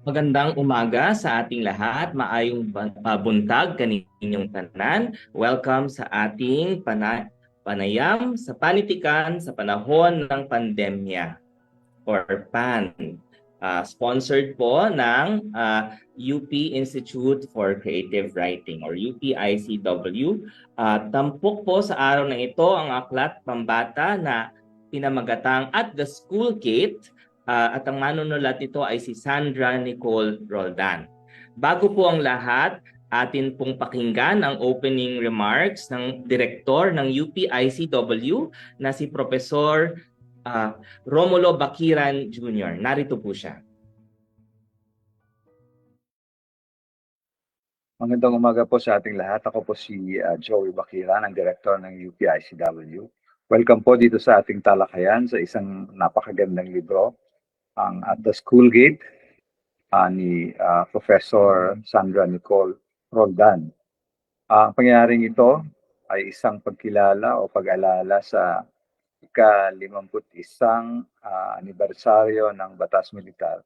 Magandang umaga sa ating lahat. Maayong buntag kaninyong tanan. Welcome sa ating panayam sa panitikan sa panahon ng pandemya or PAN. Sponsored po ng UP Institute for Creative Writing or UPICW. Tampok po sa araw na ito ang aklat pambata na pinamagatang At the School Gate at ang manunulat nito ay si Sandra Nicole Roldan. Bago po ang lahat, atin pong pakinggan ang opening remarks ng direktor ng UPICW na si Professor Romulo Baquiran Jr. Narito po siya. Magandang umaga po sa ating lahat. Ako po si Joey Baquiran, ang Director ng UPICW. Welcome po dito sa ating talakayan sa isang napakagandang libro, ang At the School Gate ni Professor Sandra Nicole Roldan. Ang pangyayaring ito ay isang pagkilala o pag-alala sa ika-51 anibersaryo ng Batas Militar.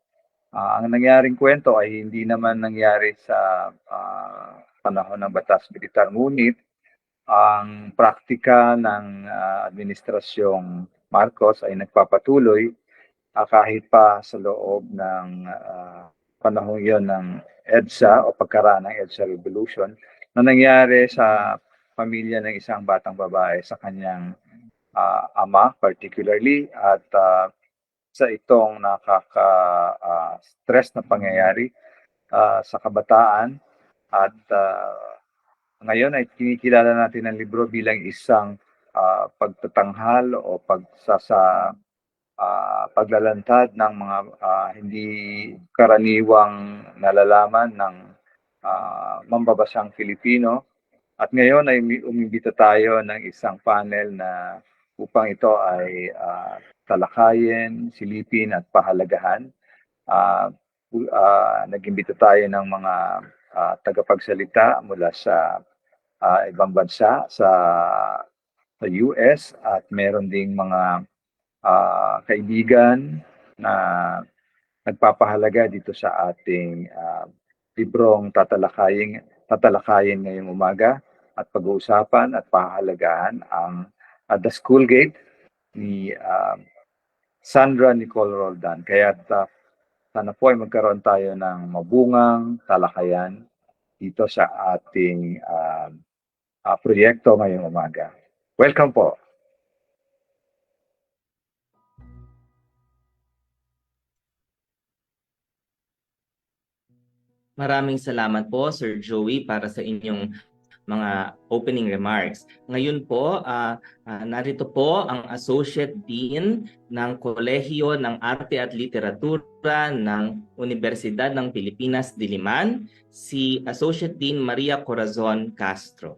Ang nangyaring kwento ay hindi naman nangyari sa panahon ng Batas Militar, ngunit ang praktika ng Administrasyong Marcos ay nagpapatuloy kahit pa sa loob ng panahon yon ng EDSA o pagkaraan ng EDSA Revolution na nangyari sa pamilya ng isang batang babae sa kanyang ama particularly at sa itong nakaka-stress na pangyayari sa kabataan at ngayon ay kinikilala natin ang libro bilang isang pagtatanghal o paglalantad ng mga hindi karaniwang nalalaman ng mambabasang Filipino. At ngayon ay umimbita tayo ng isang panel na upang ito ay talakayin, silipin at pahalagahan. Nag-imbita tayo ng mga tagapagsalita mula sa ibang bansa sa US at meron ding mga kaibigan na nagpapahalaga dito sa ating librong tatalakayin ngayong umaga at pag-uusapan at pahalagahan ang The School Gate ni Sandra Nicole Roldan. Kaya sana po ay magkaroon tayo ng mabungang talakayan dito sa ating proyekto ngayong umaga. Welcome po. Maraming salamat po, Sir Joey, para sa inyong mga opening remarks. Ngayon po, narito po ang Associate Dean ng Kolehiyo ng Arte at Literatura ng Universidad ng Pilipinas, Diliman, si Associate Dean Maria Corazon Castro.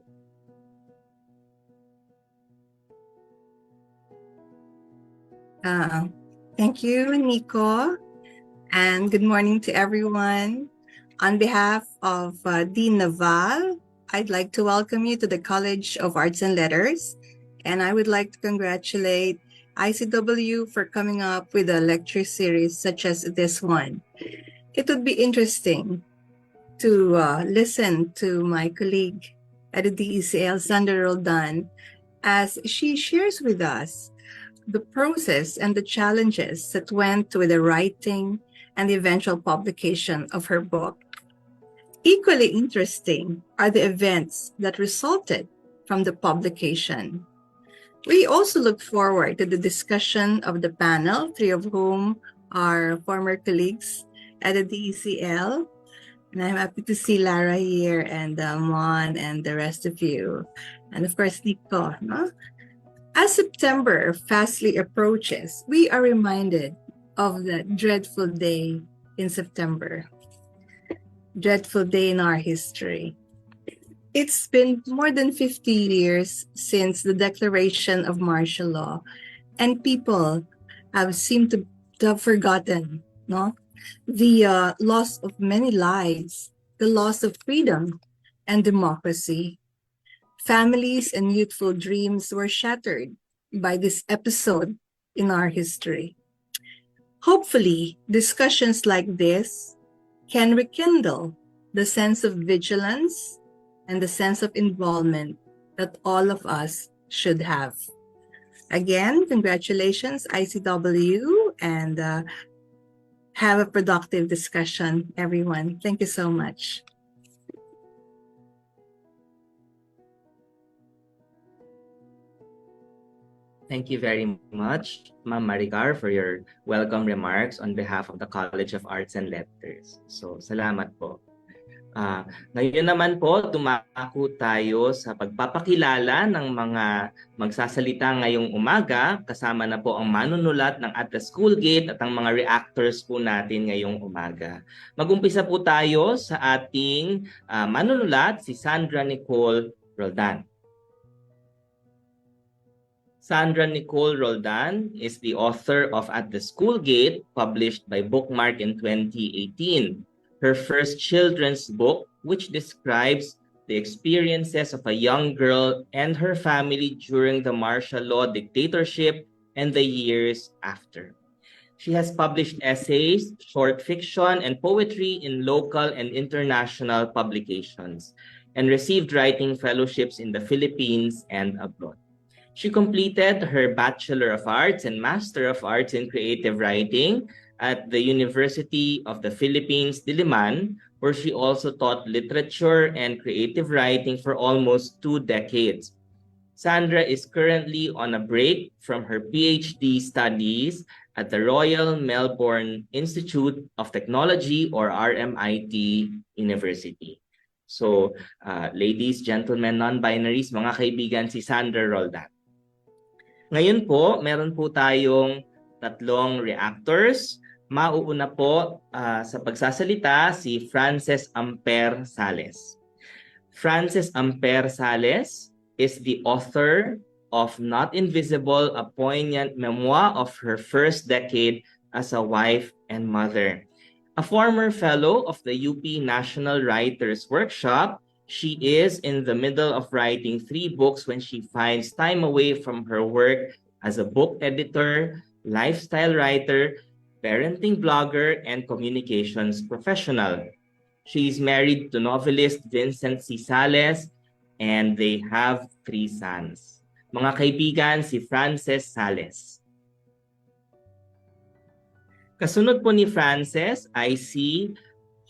Thank you, Nico, and good morning to everyone. On behalf of Dean Naval, I'd like to welcome you to the College of Arts and Letters, and I would like to congratulate ICW for coming up with a lecture series such as this one. It would be interesting to listen to my colleague at the DECL, Sandra Roldan, as she shares with us the process and the challenges that went with the writing and the eventual publication of her book. Equally interesting are the events that resulted from the publication. We also look forward to the discussion of the panel, three of whom are former colleagues at the DECL. And I'm happy to see Lara here and Mon and the rest of you. And of course, Nico. No? As September fastly approaches, we are reminded of that dreadful day in September. Dreadful day in our history. It's been more than 50 years since the declaration of martial law, and people have seemed to have forgotten, no? The loss of many lives, the loss of freedom and democracy. Families and youthful dreams were shattered by this episode in our history. Hopefully, discussions like this can rekindle the sense of vigilance and the sense of involvement that all of us should have. Again, congratulations, ICW, and have a productive discussion, everyone. Thank you so much. Thank you very much, Ma'am Maricar, for your welcome remarks on behalf of the College of Arts and Letters. So, salamat po. Ngayon naman po, tumako tayo sa pagpapakilala ng mga magsasalita ngayong umaga. Kasama na po ang manunulat ng At the School Gate at ang mga reactors po natin ngayong umaga. Mag-umpisa po tayo sa ating manunulat, si Sandra Nicole Roldan. Sandra Nicole Roldan is the author of At the School Gate, published by Bookmark in 2018. Her first children's book, which describes the experiences of a young girl and her family during the martial law dictatorship and the years after. She has published essays, short fiction, and poetry in local and international publications, and received writing fellowships in the Philippines and abroad. She completed her Bachelor of Arts and Master of Arts in Creative Writing at the University of the Philippines, Diliman, where she also taught literature and creative writing for almost 2 decades. Sandra is currently on a break from her PhD studies at the Royal Melbourne Institute of Technology, or RMIT University. So, ladies, gentlemen, non-binaries, mga kaibigan, si Sandra Roldan. Ngayon po, meron po tayong 3 reactors. Mauuna po sa pagsasalita si Frances Amper Sales. Frances Amper Sales is the author of Not Invisible, a poignant memoir of her first decade as a wife and mother. A former fellow of the UP National Writers Workshop, she is in the middle of writing 3 books when she finds time away from her work as a book editor, lifestyle writer, parenting blogger, and communications professional. She is married to novelist Vincent C. Sales, and they have 3 sons. Mga kaibigan, si Frances Sales. Kasunod po ni Frances ay si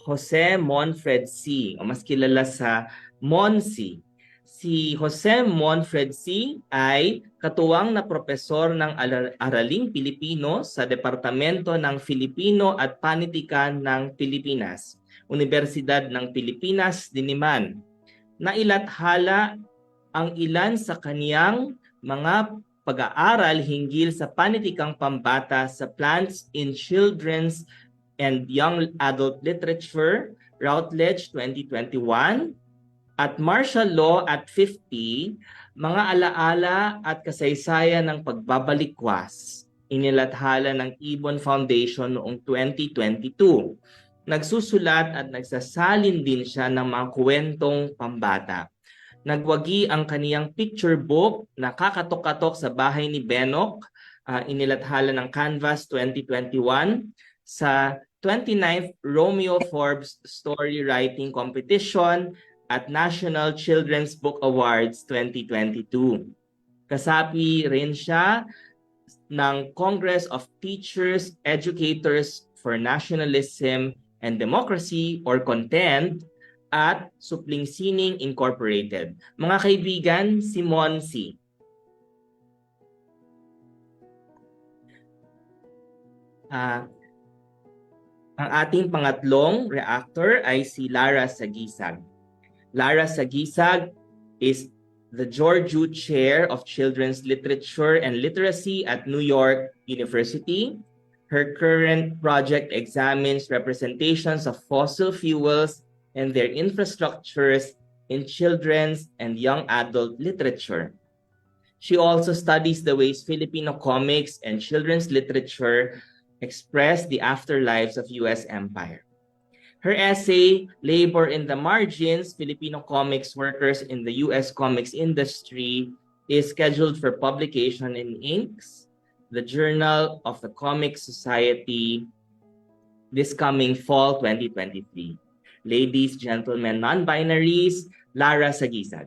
Jose Monfred C., o mas kilala sa Monsi. Si Jose Monfred C. ay katuwang na propesor ng Araling Pilipino sa Departamento ng Filipino at Panitikan ng Pilipinas, Universidad ng Pilipinas, Diliman. Nailathala ang ilan sa kaniyang mga pag-aaral hinggil sa panitikang pambata sa Plants in Children's and Young Adult Literature, Routledge 2021, at Martial Law at 50, mga alaala at kasaysayan ng pagbabalikwas, inilathala ng Ibon Foundation noong 2022. Nagsusulat at nagsasalin din siya ng mga kwentong pambata. Nagwagi ang kaniyang picture book na Kakatok-katok sa Bahay ni Benok, inilathala ng Canvas 2021, sa 29th Romeo Forbes Story Writing Competition at National Children's Book Awards 2022. Kasapi rin siya ng Congress of Teachers, Educators for Nationalism and Democracy, or CONTEND, at Supling Sining Incorporated. Mga kaibigan, si Monsi. Ang ating pangatlong reactor ay si Lara Sagisag. Lara Sagisag is the Georgiou Chair of Children's Literature and Literacy at New York University. Her current project examines representations of fossil fuels and their infrastructures in children's and young adult literature. She also studies the ways Filipino comics and children's literature express the afterlives of U.S. empire. Her essay, Labor in the Margins, Filipino Comics Workers in the U.S. Comics Industry, is scheduled for publication in Inks, the Journal of the Comic Society, this coming fall 2023. Ladies, gentlemen, non-binaries, Lara Sagisag.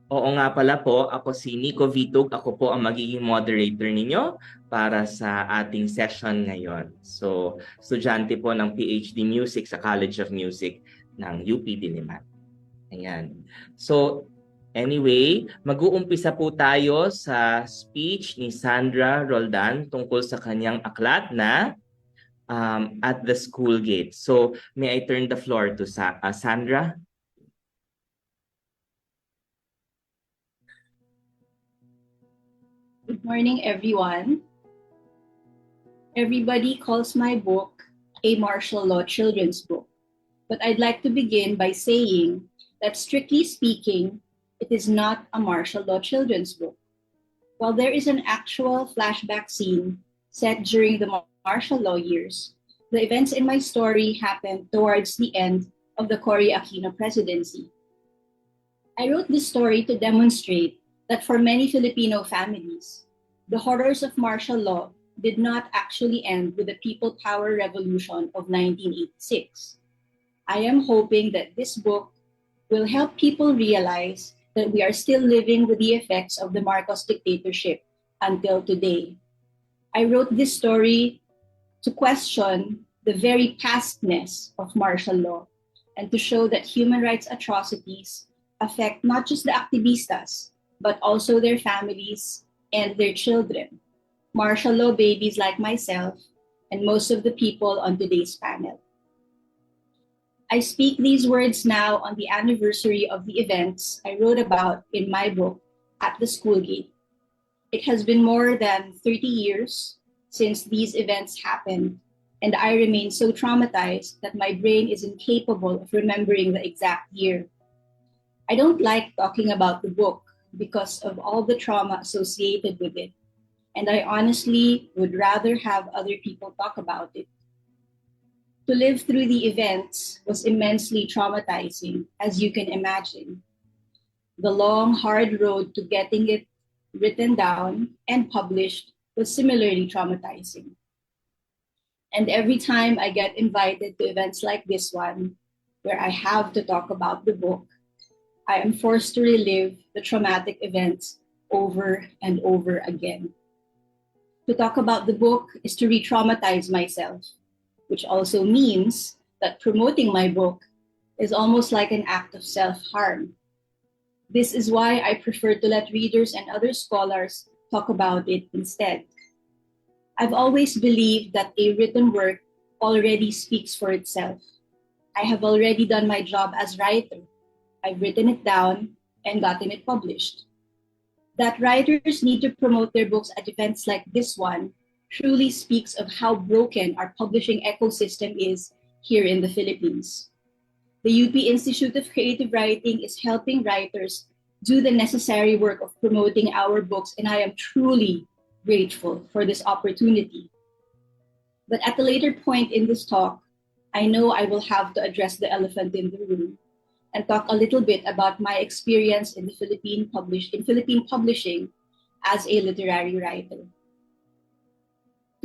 Oo nga pala po, ako si Nico Vitug. Ako po ang magiging moderator ninyo para sa ating session ngayon. So, estudyante po ng PhD Music sa College of Music ng UP Diliman. Ayan. So, anyway, mag-uumpisa po tayo sa speech ni Sandra Roldan tungkol sa kanyang aklat na At the School Gate. So, may I turn the floor to Sandra? Good morning, everyone. Everybody calls my book a martial law children's book, but I'd like to begin by saying that strictly speaking, it is not a martial law children's book. While there is an actual flashback scene set during the martial law years, the events in my story happened towards the end of the Cory Aquino presidency. I wrote this story to demonstrate that for many Filipino families, the horrors of martial law did not actually end with the People Power Revolution of 1986. I am hoping that this book will help people realize that we are still living with the effects of the Marcos dictatorship until today. I wrote this story to question the very pastness of martial law and to show that human rights atrocities affect not just the activistas, but also their families and their children, martial law babies like myself and most of the people on today's panel. I speak these words now on the anniversary of the events I wrote about in my book, At the School Gate. It has been more than 30 years since these events happened, and I remain so traumatized that my brain is incapable of remembering the exact year. I don't like talking about the book because of all the trauma associated with it, and I honestly would rather have other people talk about it. To live through the events was immensely traumatizing, as you can imagine. The long, hard road to getting it written down and published was similarly traumatizing. And every time I get invited to events like this one, where I have to talk about the book, I am forced to relive the traumatic events over and over again. To talk about the book is to re-traumatize myself, which also means that promoting my book is almost like an act of self-harm. This is why I prefer to let readers and other scholars talk about it instead. I've always believed that a written work already speaks for itself. I have already done my job as writer. I've written it down and gotten it published. That writers need to promote their books at events like this one truly speaks of how broken our publishing ecosystem is here in the Philippines. The UP Institute of Creative Writing is helping writers do the necessary work of promoting our books, and I am truly grateful for this opportunity. But at a later point in this talk, I know I will have to address the elephant in the room and talk a little bit about my experience in Philippine publishing as a literary writer.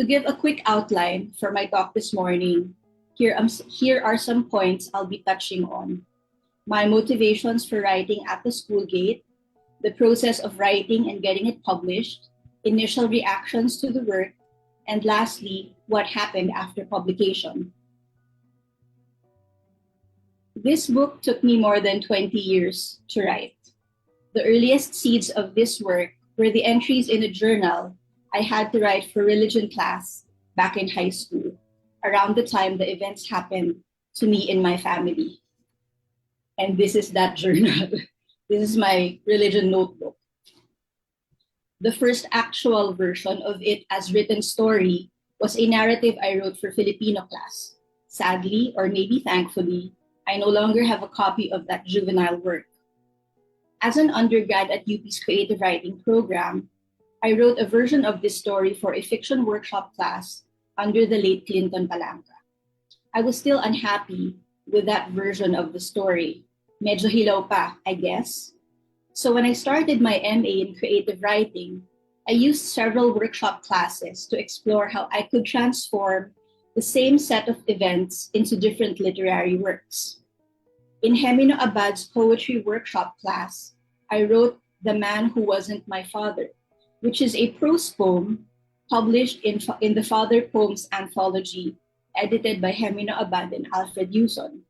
To give a quick outline for my talk this morning, here are some points I'll be touching on. My motivations for writing At the School Gate, the process of writing and getting it published, initial reactions to the work, and lastly, what happened after publication. This book took me more than 20 years to write. The earliest seeds of this work were the entries in a journal I had to write for religion class back in high school, around the time the events happened to me in my family. And this is that journal. This is my religion notebook. The first actual version of it as written story was a narrative I wrote for Filipino class. Sadly, or maybe thankfully, I no longer have a copy of that juvenile work. As an undergrad at UP's creative writing program, I wrote a version of this story for a fiction workshop class under the late Clinton Palanca. I was still unhappy with that version of the story. Medyo hilaw pa, I guess. So when I started my MA in creative writing, I used several workshop classes to explore how I could transform the same set of events into different literary works. In Hemino Abad's poetry workshop class, I wrote The Man Who Wasn't My Father, which is a prose poem published in the Father Poems Anthology, edited by Hemino Abad and Alfred Yuson.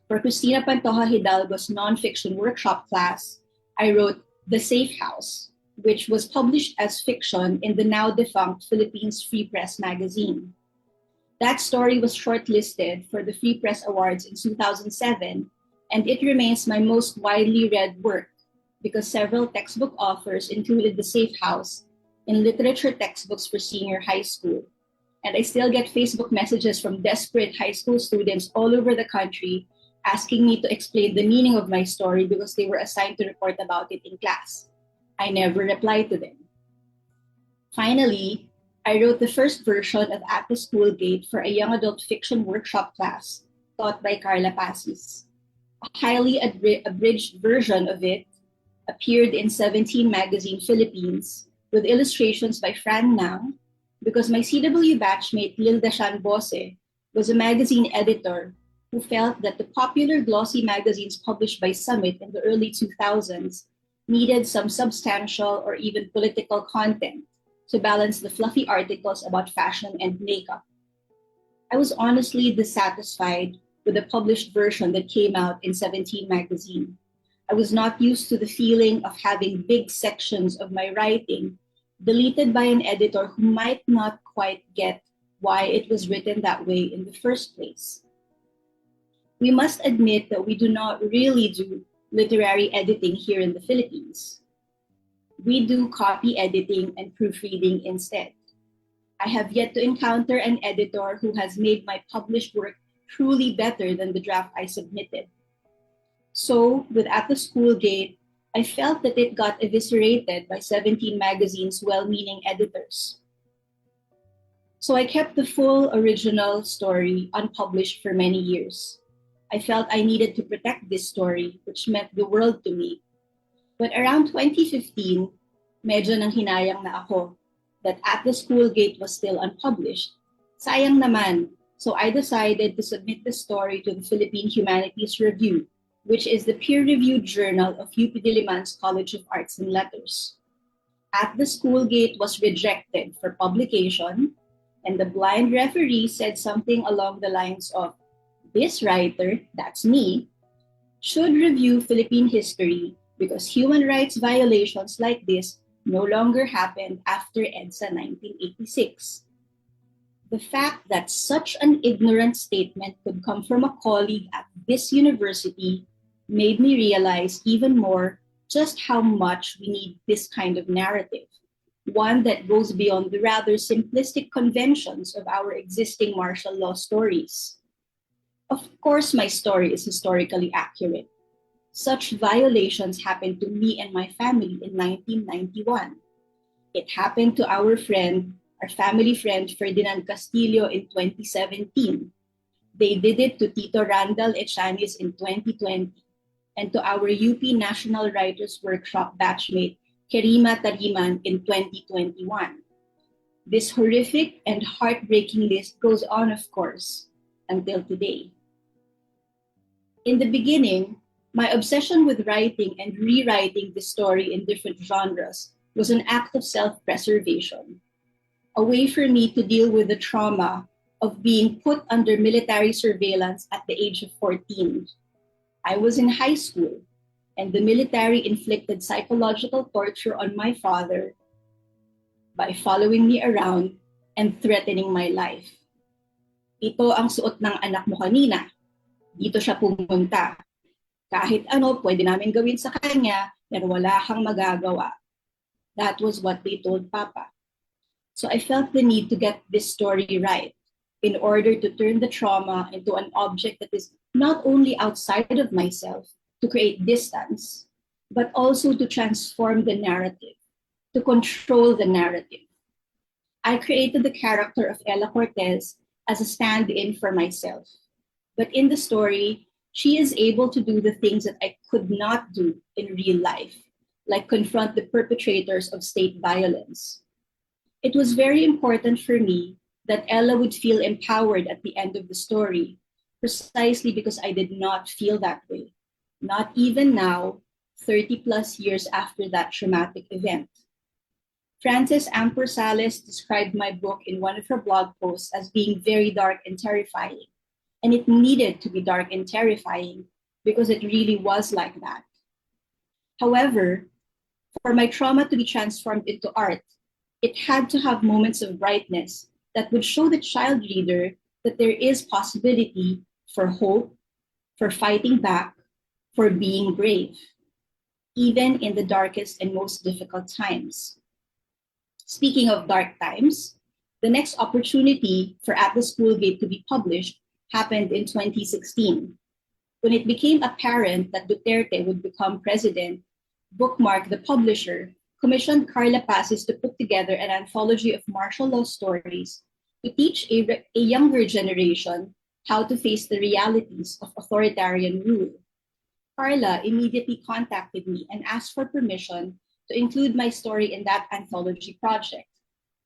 For Cristina Pantoja Hidalgo's nonfiction workshop class, I wrote The Safe House, which was published as fiction in the now defunct Philippines Free Press magazine. That story was shortlisted for the Free Press Awards in 2007, and it remains my most widely read work because several textbook authors included The Safe House in literature textbooks for senior high school. And I still get Facebook messages from desperate high school students all over the country asking me to explain the meaning of my story because they were assigned to report about it in class. I never replied to them. Finally, I wrote the first version of At the School Gate for a young adult fiction workshop class taught by Carla Pasis. A highly abridged version of it appeared in 17 Magazine Philippines with illustrations by Fran Nang because my CW batchmate Lilda Shan Bose was a magazine editor who felt that the popular glossy magazines published by Summit in the early 2000s needed some substantial or even political content to balance the fluffy articles about fashion and makeup. I was honestly dissatisfied with the published version that came out in 17 Magazine. I was not used to the feeling of having big sections of my writing deleted by an editor who might not quite get why it was written that way in the first place. We must admit that we do not really do literary editing here in the Philippines. We do copy editing and proofreading instead. I have yet to encounter an editor who has made my published work truly better than the draft I submitted. So, with At the School Gate, I felt that it got eviscerated by 17 Magazine's well-meaning editors. So I kept the full original story unpublished for many years. I felt I needed to protect this story, which meant the world to me. But around 2015, medyo nang hinayang na ako that At the School Gate was still unpublished. Sayang naman, so I decided to submit the story to the Philippine Humanities Review, which is the peer-reviewed journal of UP Diliman's College of Arts and Letters. At the School Gate was rejected for publication, and the blind referee said something along the lines of, "This writer, that's me, should review Philippine history because human rights violations like this no longer happened after EDSA 1986. The fact that such an ignorant statement could come from a colleague at this university made me realize even more just how much we need this kind of narrative, one that goes beyond the rather simplistic conventions of our existing martial law stories. Of course, my story is historically accurate. Such violations happened to me and my family in 1991. It happened to our family friend Ferdinand Castillo in 2017. They did it to Tito Randall Echaniz in 2020, and to our UP National Writers Workshop batchmate Kerima Tariman in 2021. This horrific and heartbreaking list goes on, of course, until today. In the beginning, my obsession with writing and rewriting the story in different genres was an act of self-preservation, a way for me to deal with the trauma of being put under military surveillance at the age of 14. I was in high school, and the military inflicted psychological torture on my father by following me around and threatening my life. Ito ang suot ng anak mo kanina. Dito siya pumunta. Kahit ano pwede namin gawin sa kanya, pero wala kang magagawa. That was what they told Papa. So I felt the need to get this story right in order to turn the trauma into an object that is not only outside of myself to create distance, but also to transform the narrative, to control the narrative. I created the character of Ella Cortez as a stand-in for myself. But in the story, she is able to do the things that I could not do in real life, like confront the perpetrators of state violence. It was very important for me that Ella would feel empowered at the end of the story, precisely because I did not feel that way, not even now, 30 plus years after that traumatic event. Frances Ampersales described my book in one of her blog posts as being very dark and terrifying. And it needed to be dark and terrifying because it really was like that. However, for my trauma to be transformed into art, it had to have moments of brightness that would show the child reader that there is possibility for hope, for fighting back, for being brave, even in the darkest and most difficult times. Speaking of dark times, the next opportunity for At the School Gate to be published happened in 2016. When it became apparent that Duterte would become president, Bookmark, the publisher, commissioned Carla Pasis to put together an anthology of martial law stories to teach a younger generation how to face the realities of authoritarian rule. Carla immediately contacted me and asked for permission to include my story in that anthology project.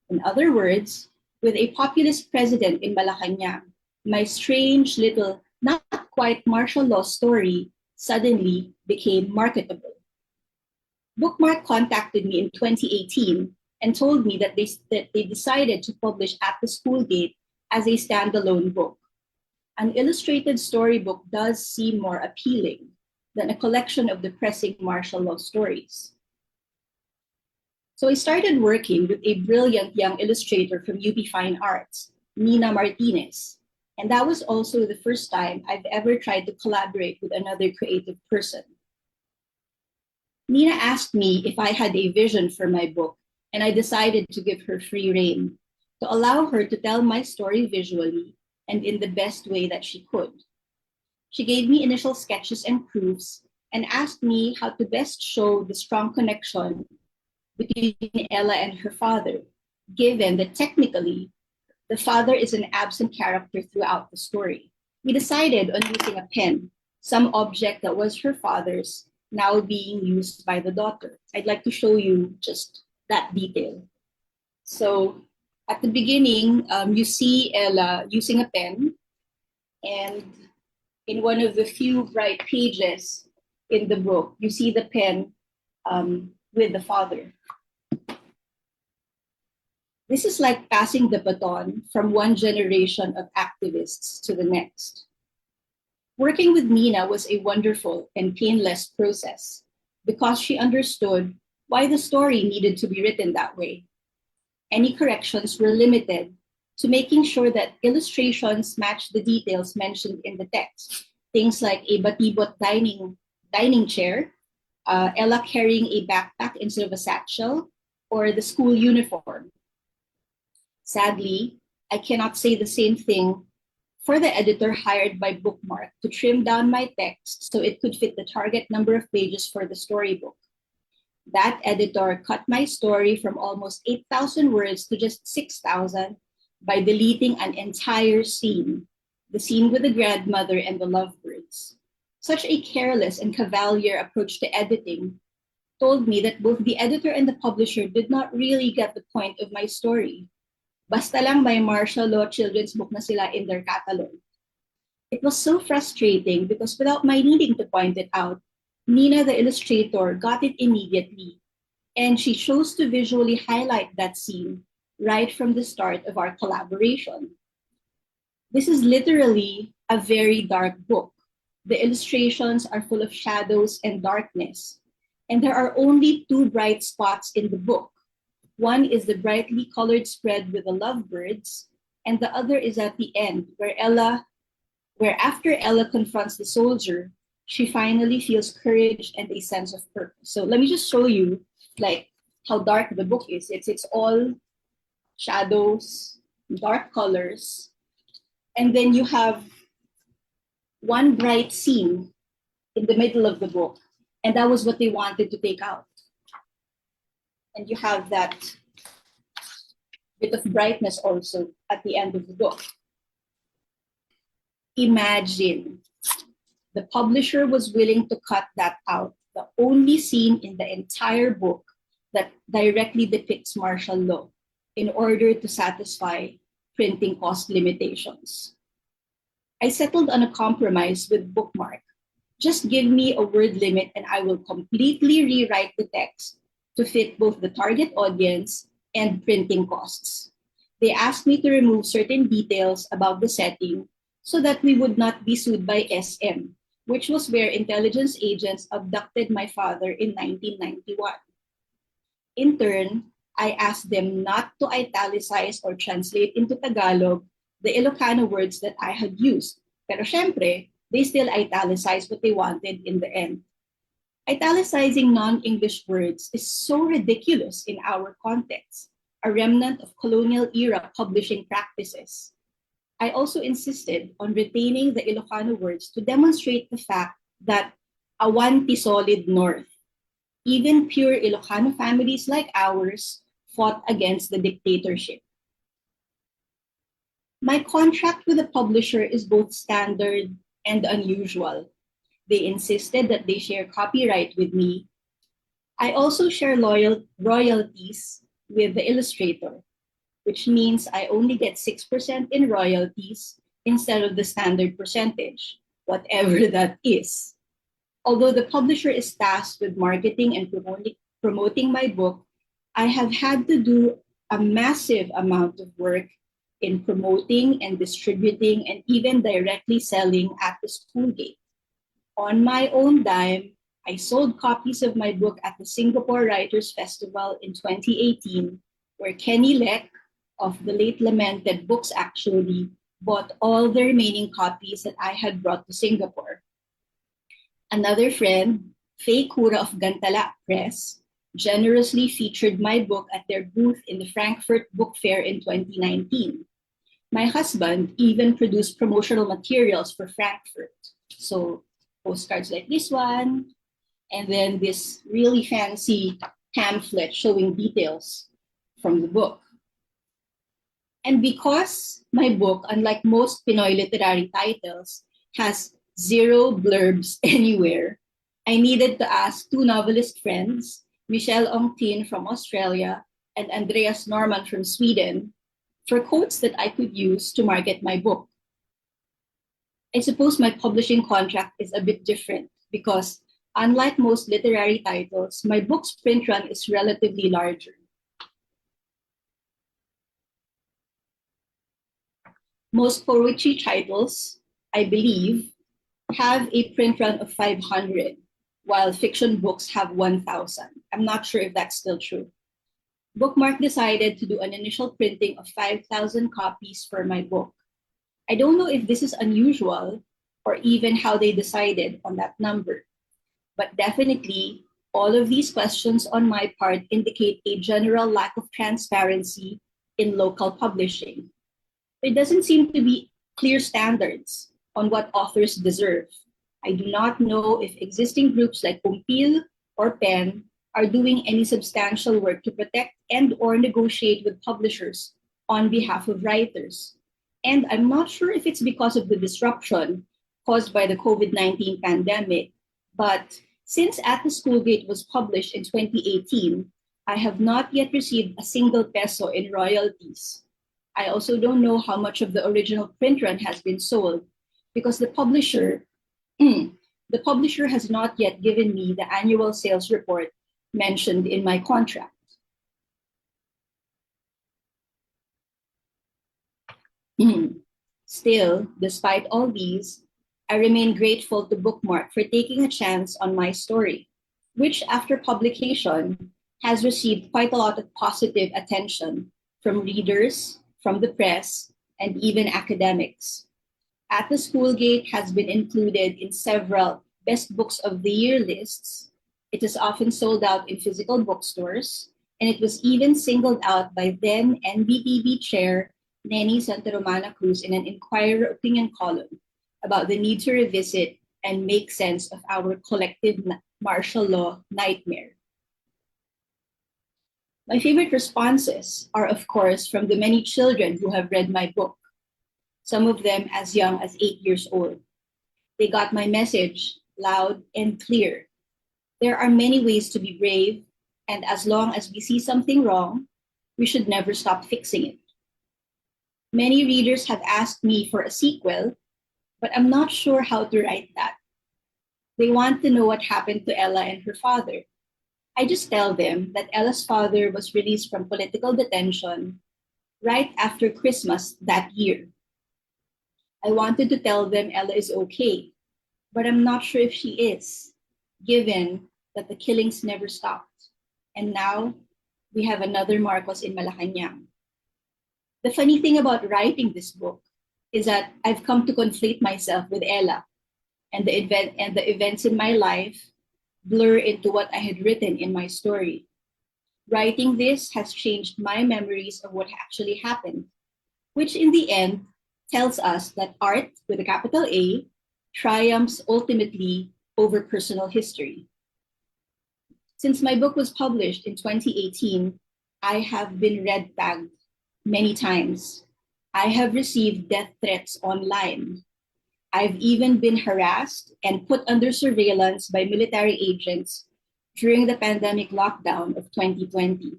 In other words, with a populist president in Malacanang, my strange little, not quite martial law story suddenly became marketable. Bookmark contacted me in 2018 and told me that they decided to publish At the School Gate as a standalone book. An illustrated storybook does seem more appealing than a collection of depressing martial law stories. So I started working with a brilliant young illustrator from UP Fine Arts, Nina Martinez. And that was also the first time I've ever tried to collaborate with another creative person. Nina asked me if I had a vision for my book, and I decided to give her free rein, to allow her to tell my story visually and in the best way that she could. She gave me initial sketches and proofs and asked me how to best show the strong connection between Ella and her father, given that technically the father is an absent character throughout the story. We decided on using a pen, some object that was her father's, now being used by the daughter. I'd like to show you just that detail. So at the beginning, you see Ella using a pen, and in one of the few bright pages in the book, you see the pen with the father. This is like passing the baton from one generation of activists to the next. Working with Nina was a wonderful and painless process because she understood why the story needed to be written that way. Any corrections were limited to making sure that illustrations match the details mentioned in the text. Things like a batibot dining chair, Ella carrying a backpack instead of a satchel, or the school uniform. Sadly, I cannot say the same thing for the editor hired by Bookmark to trim down my text so it could fit the target number of pages for the storybook. That editor cut my story from almost 8,000 words to just 6,000 by deleting an entire scene, the scene with the grandmother and the lovebirds. Such a careless and cavalier approach to editing told me that both the editor and the publisher did not really get the point of my story. Basta lang may martial law children's book na sila in their catalog. It was so frustrating because without my needing to point it out, Nina, the illustrator, got it immediately, and she chose to visually highlight that scene right from the start of our collaboration. This is literally a very dark book. The illustrations are full of shadows and darkness, and there are only two bright spots in the book. One is the brightly colored spread with the lovebirds, and the other is at the end, where after Ella confronts the soldier, she finally feels courage and a sense of purpose. So let me just show you like how dark the book is. It's all shadows, dark colors, and then you have one bright scene in the middle of the book, and that was what they wanted to take out. And you have that bit of brightness also at the end of the book. Imagine the publisher was willing to cut that out the only scene in the entire book that directly depicts martial law in order to satisfy printing cost limitations. I settled on a compromise with Bookmark. Just give me a word limit and I will completely rewrite the text to fit both the target audience and printing costs. They asked me to remove certain details about the setting so that we would not be sued by SM, which was where intelligence agents abducted my father in 1991. In turn, I asked them not to italicize or translate into Tagalog the Ilocano words that I had used. Pero syempre, they still italicized what they wanted in the end. Italicizing non-English words is so ridiculous in our context, a remnant of colonial-era publishing practices. I also insisted on retaining the Ilocano words to demonstrate the fact that awanti solid north. Even pure Ilocano families like ours fought against the dictatorship. My contract with the publisher is both standard and unusual. They insisted that they share copyright with me. I also share royalties with the illustrator, which means I only get 6% in royalties instead of the standard percentage, whatever that is. Although the publisher is tasked with marketing and promoting my book, I have had to do a massive amount of work in promoting and distributing and even directly selling at the school gate. On my own dime, I sold copies of my book at the Singapore Writers Festival in 2018, where Kenny Leck of the late lamented Books Actually bought all the remaining copies that I had brought to Singapore. Another friend, Faye Cura of Gantala Press, generously featured my book at their booth in the Frankfurt Book Fair in 2019. My husband even produced promotional materials for Frankfurt. So postcards like this one, and then this really fancy pamphlet showing details from the book. And because my book, unlike most Pinoy literary titles, has 0 blurbs anywhere, I needed to ask 2 novelist friends, Michelle Ong Tin from Australia and Andreas Norman from Sweden, for quotes that I could use to market my book. I suppose my publishing contract is a bit different because, unlike most literary titles, my book's print run is relatively larger. Most poetry titles, I believe, have a print run of 500, while fiction books have 1,000. I'm not sure if that's still true. Bookmark decided to do an initial printing of 5,000 copies for my book. I don't know if this is unusual or even how they decided on that number, but definitely all of these questions on my part indicate a general lack of transparency in local publishing. There doesn't seem to be clear standards on what authors deserve. I do not know if existing groups like Umpil or PEN are doing any substantial work to protect and or negotiate with publishers on behalf of writers. And I'm not sure if it's because of the disruption caused by the COVID-19 pandemic, but since At the School Gate was published in 2018, I have not yet received a single peso in royalties. I also don't know how much of the original print run has been sold because the publisher has not yet given me the annual sales report mentioned in my contract. Still, despite all these, I remain grateful to Bookmark for taking a chance on my story, which after publication has received quite a lot of positive attention from readers, from the press, and even academics. At the School Gate has been included in several Best Books of the Year lists. It is often sold out in physical bookstores, and it was even singled out by then NBTV chair Neni Santa Romana Cruz in an Inquirer opinion column about the need to revisit and make sense of our collective martial law nightmare. My favorite responses are, of course, from the many children who have read my book, some of them as young as 8 years old. They got my message loud and clear. There are many ways to be brave, and as long as we see something wrong, we should never stop fixing it. Many readers have asked me for a sequel, but I'm not sure how to write that. They want to know what happened to Ella and her father. I just tell them that Ella's father was released from political detention right after Christmas that year. I wanted to tell them Ella is okay, but I'm not sure if she is, given that the killings never stopped. And now we have another Marcos in Malacanang. The funny thing about writing this book is that I've come to conflate myself with Ella, and the events in my life blur into what I had written in my story. Writing this has changed my memories of what actually happened, which in the end tells us that art, with a capital A, triumphs ultimately over personal history. Since my book was published in 2018, I have been red tagged many times. I have received death threats online. I've even been harassed and put under surveillance by military agents during the pandemic lockdown of 2020.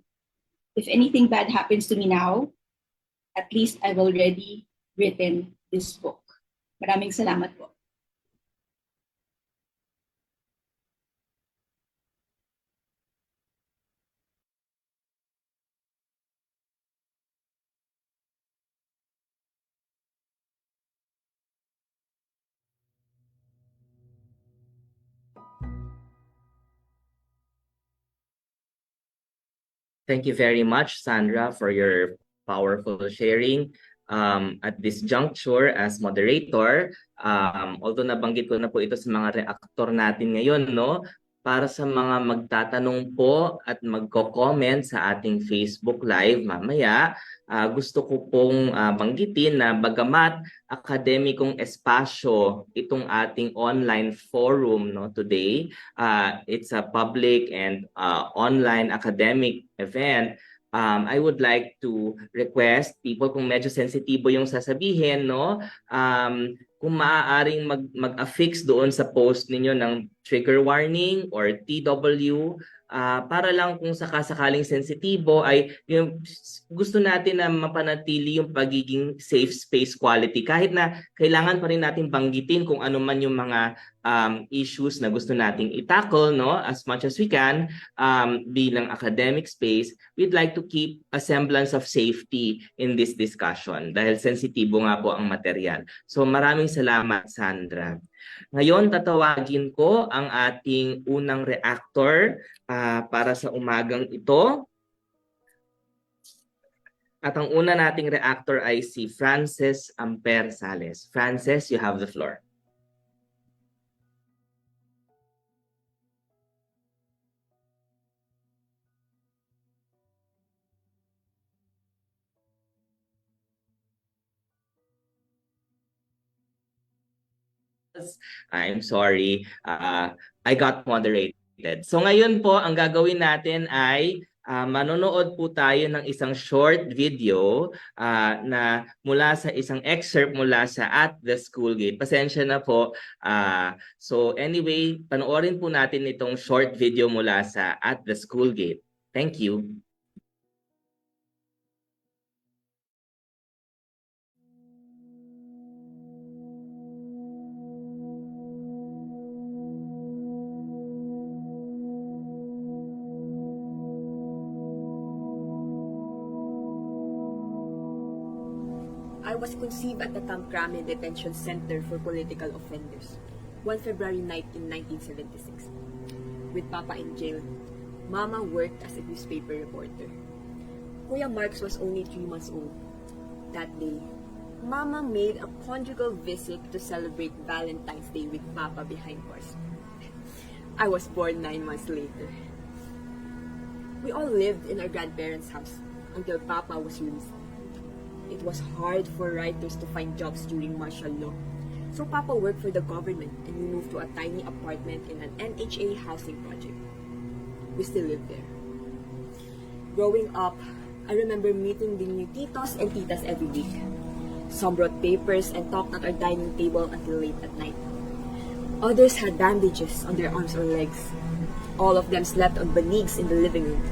If anything bad happens to me now, at least I've already written this book. Maraming salamat po. Thank you very much, Sandra, for your powerful sharing. At this juncture, as moderator, although nabanggit ko na po ito sa mga reactor natin ngayon, no? Para sa mga magtatanong po at magko-comment sa ating Facebook Live mamaya, gusto ko pong banggitin na bagamat akademikong espasyo itong ating online forum, no, today, it's a public and online academic event. I would like to request people, kung medyo sensitibo yung sasabihin, no, kung maaaring mag-affix doon sa post ninyo ng trigger warning or TW, para lang kung sakasakaling sensitibo ay yung gusto natin na mapanatili yung pagiging safe space quality, kahit na kailangan pa rin natin banggitin kung ano man yung mga issues na gusto nating i-tackle, no, as much as we can. Bilang academic space, we'd like to keep a semblance of safety in this discussion dahil sensitibo nga po ang material. So maraming salamat, Sandra. Ngayon, tatawagin ko ang ating unang reactor para sa umagang ito. At ang una nating reactor ay si Frances Amper Sales. Frances, you have the floor. I'm sorry, I got moderated. So ngayon po, ang gagawin natin ay manonood po tayo ng isang short video na mula sa isang excerpt mula sa At the School Gate. Pasensya na po. So anyway, panoorin po natin itong short video mula sa At the School Gate. Thank you. I was conceived at the Camp Crame Detention Center for Political Offenders, one February night in 1976. With Papa in jail, Mama worked as a newspaper reporter. Kuya Marx was only 3 months old. That day, Mama made a conjugal visit to celebrate Valentine's Day with Papa behind bars. I was born 9 months later. We all lived in our grandparents' house until Papa was released. It was hard for writers to find jobs during martial law. So Papa worked for the government and we moved to a tiny apartment in an NHA housing project. We still live there. Growing up, I remember meeting the new titos and titas every week. Some brought papers and talked at our dining table until late at night. Others had bandages on their arms or legs. All of them slept on banigs in the living room,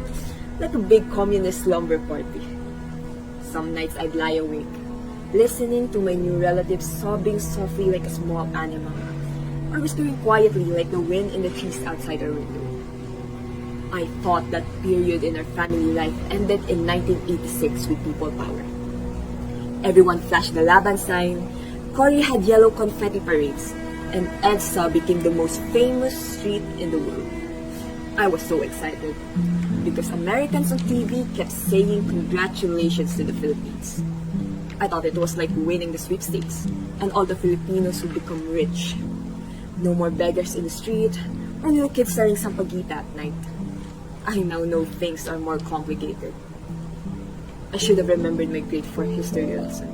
like a big communist slumber party. Some nights I'd lie awake, listening to my new relatives sobbing softly like a small animal, or whispering quietly like the wind in the trees outside our window. I thought that period in our family life ended in 1986 with People Power. Everyone flashed the Laban sign, Cory had yellow confetti parades, and EDSA became the most famous street in the world. I was so excited because Americans on TV kept saying congratulations to the Philippines. I thought it was like winning the sweepstakes and all the Filipinos would become rich. No more beggars in the street or little kids selling sampaguita at night. I now know things are more complicated. I should have remembered my grade 4 history lesson.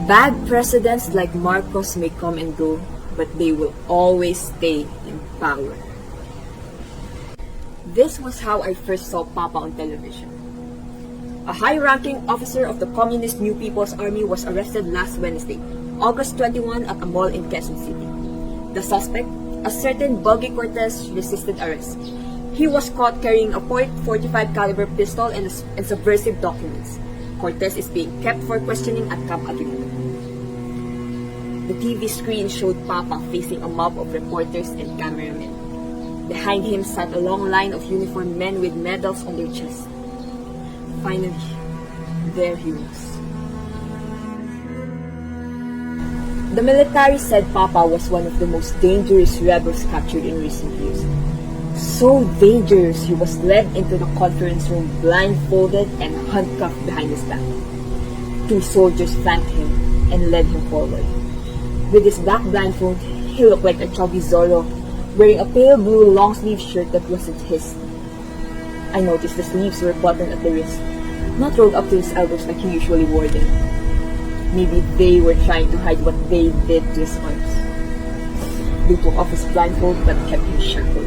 Bad presidents like Marcos may come and go, but they will always stay in power. This was how I first saw Papa on television. A high-ranking officer of the Communist New People's Army was arrested last Wednesday, August 21 at a mall in Quezon City. The suspect, a certain Buggy Cortez, resisted arrest. He was caught carrying a .45 caliber pistol and subversive documents. Cortez is being kept for questioning at Camp Aguinaldo. The TV screen showed Papa facing a mob of reporters and cameramen. Behind him sat a long line of uniformed men with medals on their chests. Finally, there he was. The military said Papa was one of the most dangerous rebels captured in recent years. So dangerous, he was led into the conference room blindfolded and handcuffed behind his back. 2 soldiers flanked him and led him forward. With his back blindfold, he looked like a chubby Zorro, wearing a pale blue long-sleeve shirt that wasn't his. I noticed the sleeves were buttoned at the wrist, not rolled up to his elbows like he usually wore them. Maybe they were trying to hide what they did to his arms. They took off his blindfold but kept him shackled.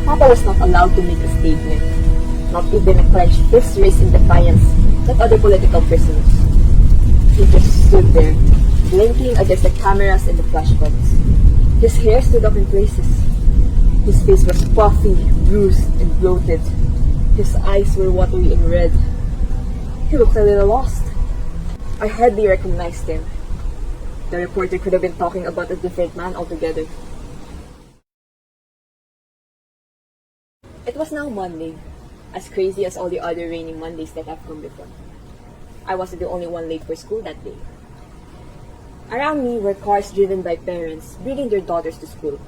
Papa was not allowed to make a statement, not even a clenched fist raised in defiance like other political prisoners. He just stood there, blinking against the cameras and the flashbulbs. His hair stood up in places. His face was puffy, bruised, and bloated. His eyes were watery and red. He looked a little lost. I hardly recognized him. The reporter could have been talking about a different man altogether. It was now Monday, as crazy as all the other rainy Mondays that have come before. I wasn't the only one late for school that day. Around me were cars driven by parents bringing their daughters to school.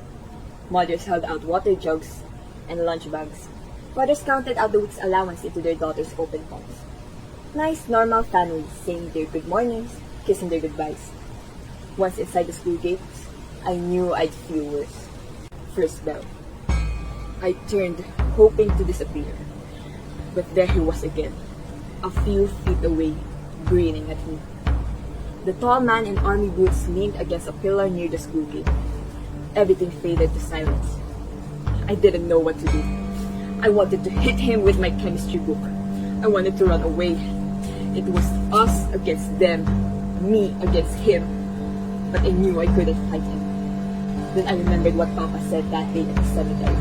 Mothers held out water jugs and lunch bags. Fathers counted out the week's allowance into their daughters' open palms. Nice, normal families saying their good mornings, kissing their goodbyes. Once inside the school gates, I knew I'd feel worse. First bell. I turned, hoping to disappear. But there he was again, a few feet away, grinning at me. The tall man in army boots leaned against a pillar near the school gate. Everything faded to silence. I didn't know what to do. I wanted to hit him with my chemistry book. I wanted to run away. It was us against them, me against him. But I knew I couldn't fight him. Then I remembered what Papa said that day at the cemetery.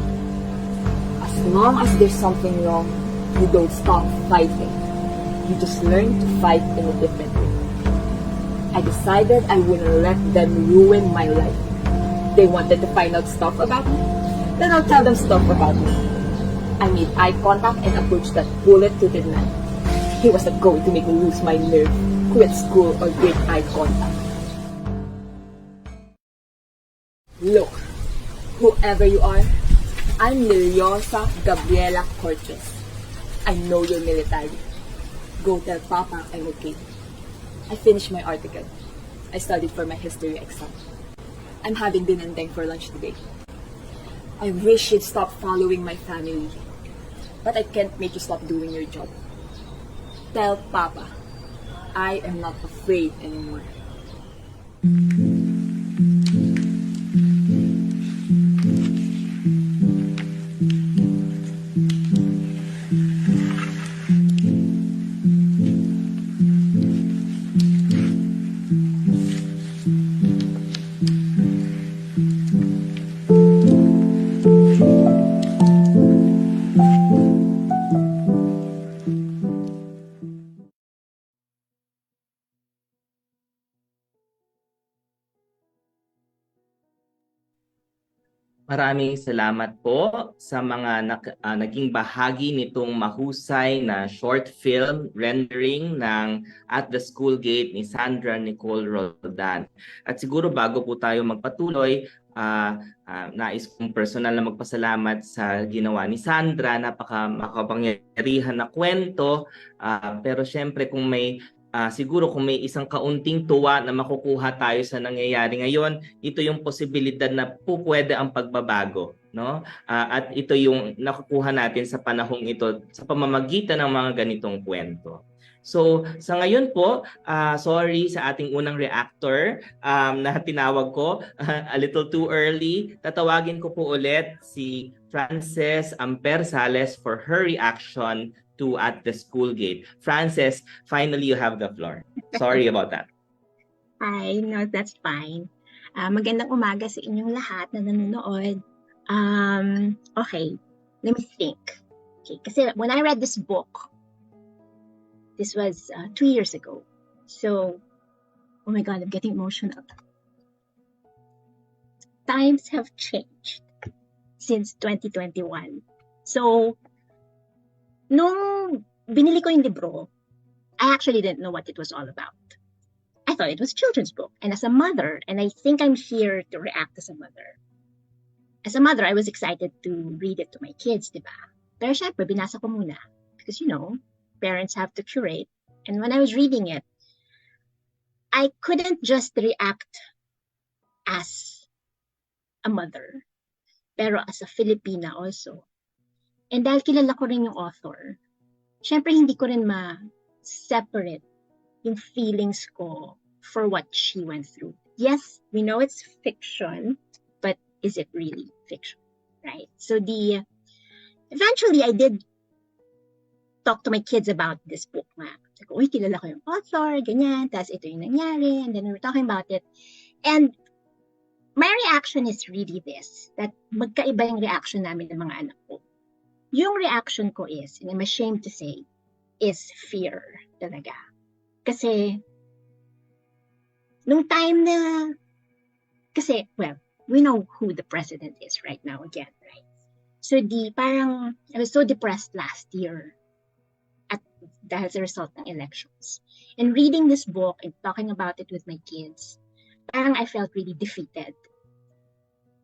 As long as there's something wrong, you don't stop fighting. You just learn to fight in a different way. I decided I wouldn't let them ruin my life. They wanted to find out stuff about me, then I'll tell them stuff about me. I made eye contact and approached that bullet-toothed man. He was not going to make me lose my nerve, quit school, or break eye contact. Look, whoever you are, I'm Liliosa Gabriela Cortez. I know you're military. Go tell Papa I'm okay. I finished my article. I studied for my history exam. I'm having dinendeng for lunch today. I wish you'd stop following my family. But I can't make you stop doing your job. Tell Papa, I am not afraid anymore. Maraming salamat po sa mga naging bahagi nitong mahusay na short film rendering ng At the School Gate ni Sandra Nicole Roldan. At siguro bago po tayo magpatuloy, nais kong personal na magpasalamat sa ginawa ni Sandra. Napaka makapangyarihan na kwento. Pero syempre kung may siguro kung may isang kaunting tuwa na makukuha tayo sa nangyayari ngayon, ito yung posibilidad na pwede ang pagbabago, no? At ito yung nakukuha natin sa panahong ito sa pamamagitan ng mga ganitong kwento. So, sa ngayon po, sorry sa ating unang reactor na tinawag ko a little too early. Tatawagin ko po ulit si Frances Amper Sales for her reaction to At the School Gate. Frances, finally you have the floor. Sorry about that. Hi, no, that's fine. Magandang umaga sa inyong lahat na nanonood. Okay, let me think. Okay, kasi when I read this book, this was 2 years ago. So, oh my God, I'm getting emotional. Times have changed since 2021. So, nung binili ko yung libro, I actually didn't know what it was all about. I thought it was a children's book. And as a mother, and I think I'm here to react as a mother. As a mother, I was excited to read it to my kids, diba? Pero syempre, binasa ko muna. Because, you know, parents have to curate. And when I was reading it, I couldn't just react as a mother, pero as a Filipina also. And dahil kilala ko rin yung author, syempre hindi ko rin ma-separate yung feelings ko for what she went through. Yes, we know it's fiction, but is it really fiction, right? So eventually I did talk to my kids about this book nga. Sabi ko, uy, kilala ko yung author, ganyan, tapos ito yung nangyari, and then we were talking about it. And my reaction is really this, that magkaiba yung reaction namin ng mga anak ko. Yung reaction ko is, and I'm ashamed to say, is fear talaga. Kasi, nung time na, kasi, well, we know who the president is right now again, right? So parang, I was so depressed last year dahil sa result ng elections. And reading this book and talking about it with my kids, parang I felt really defeated.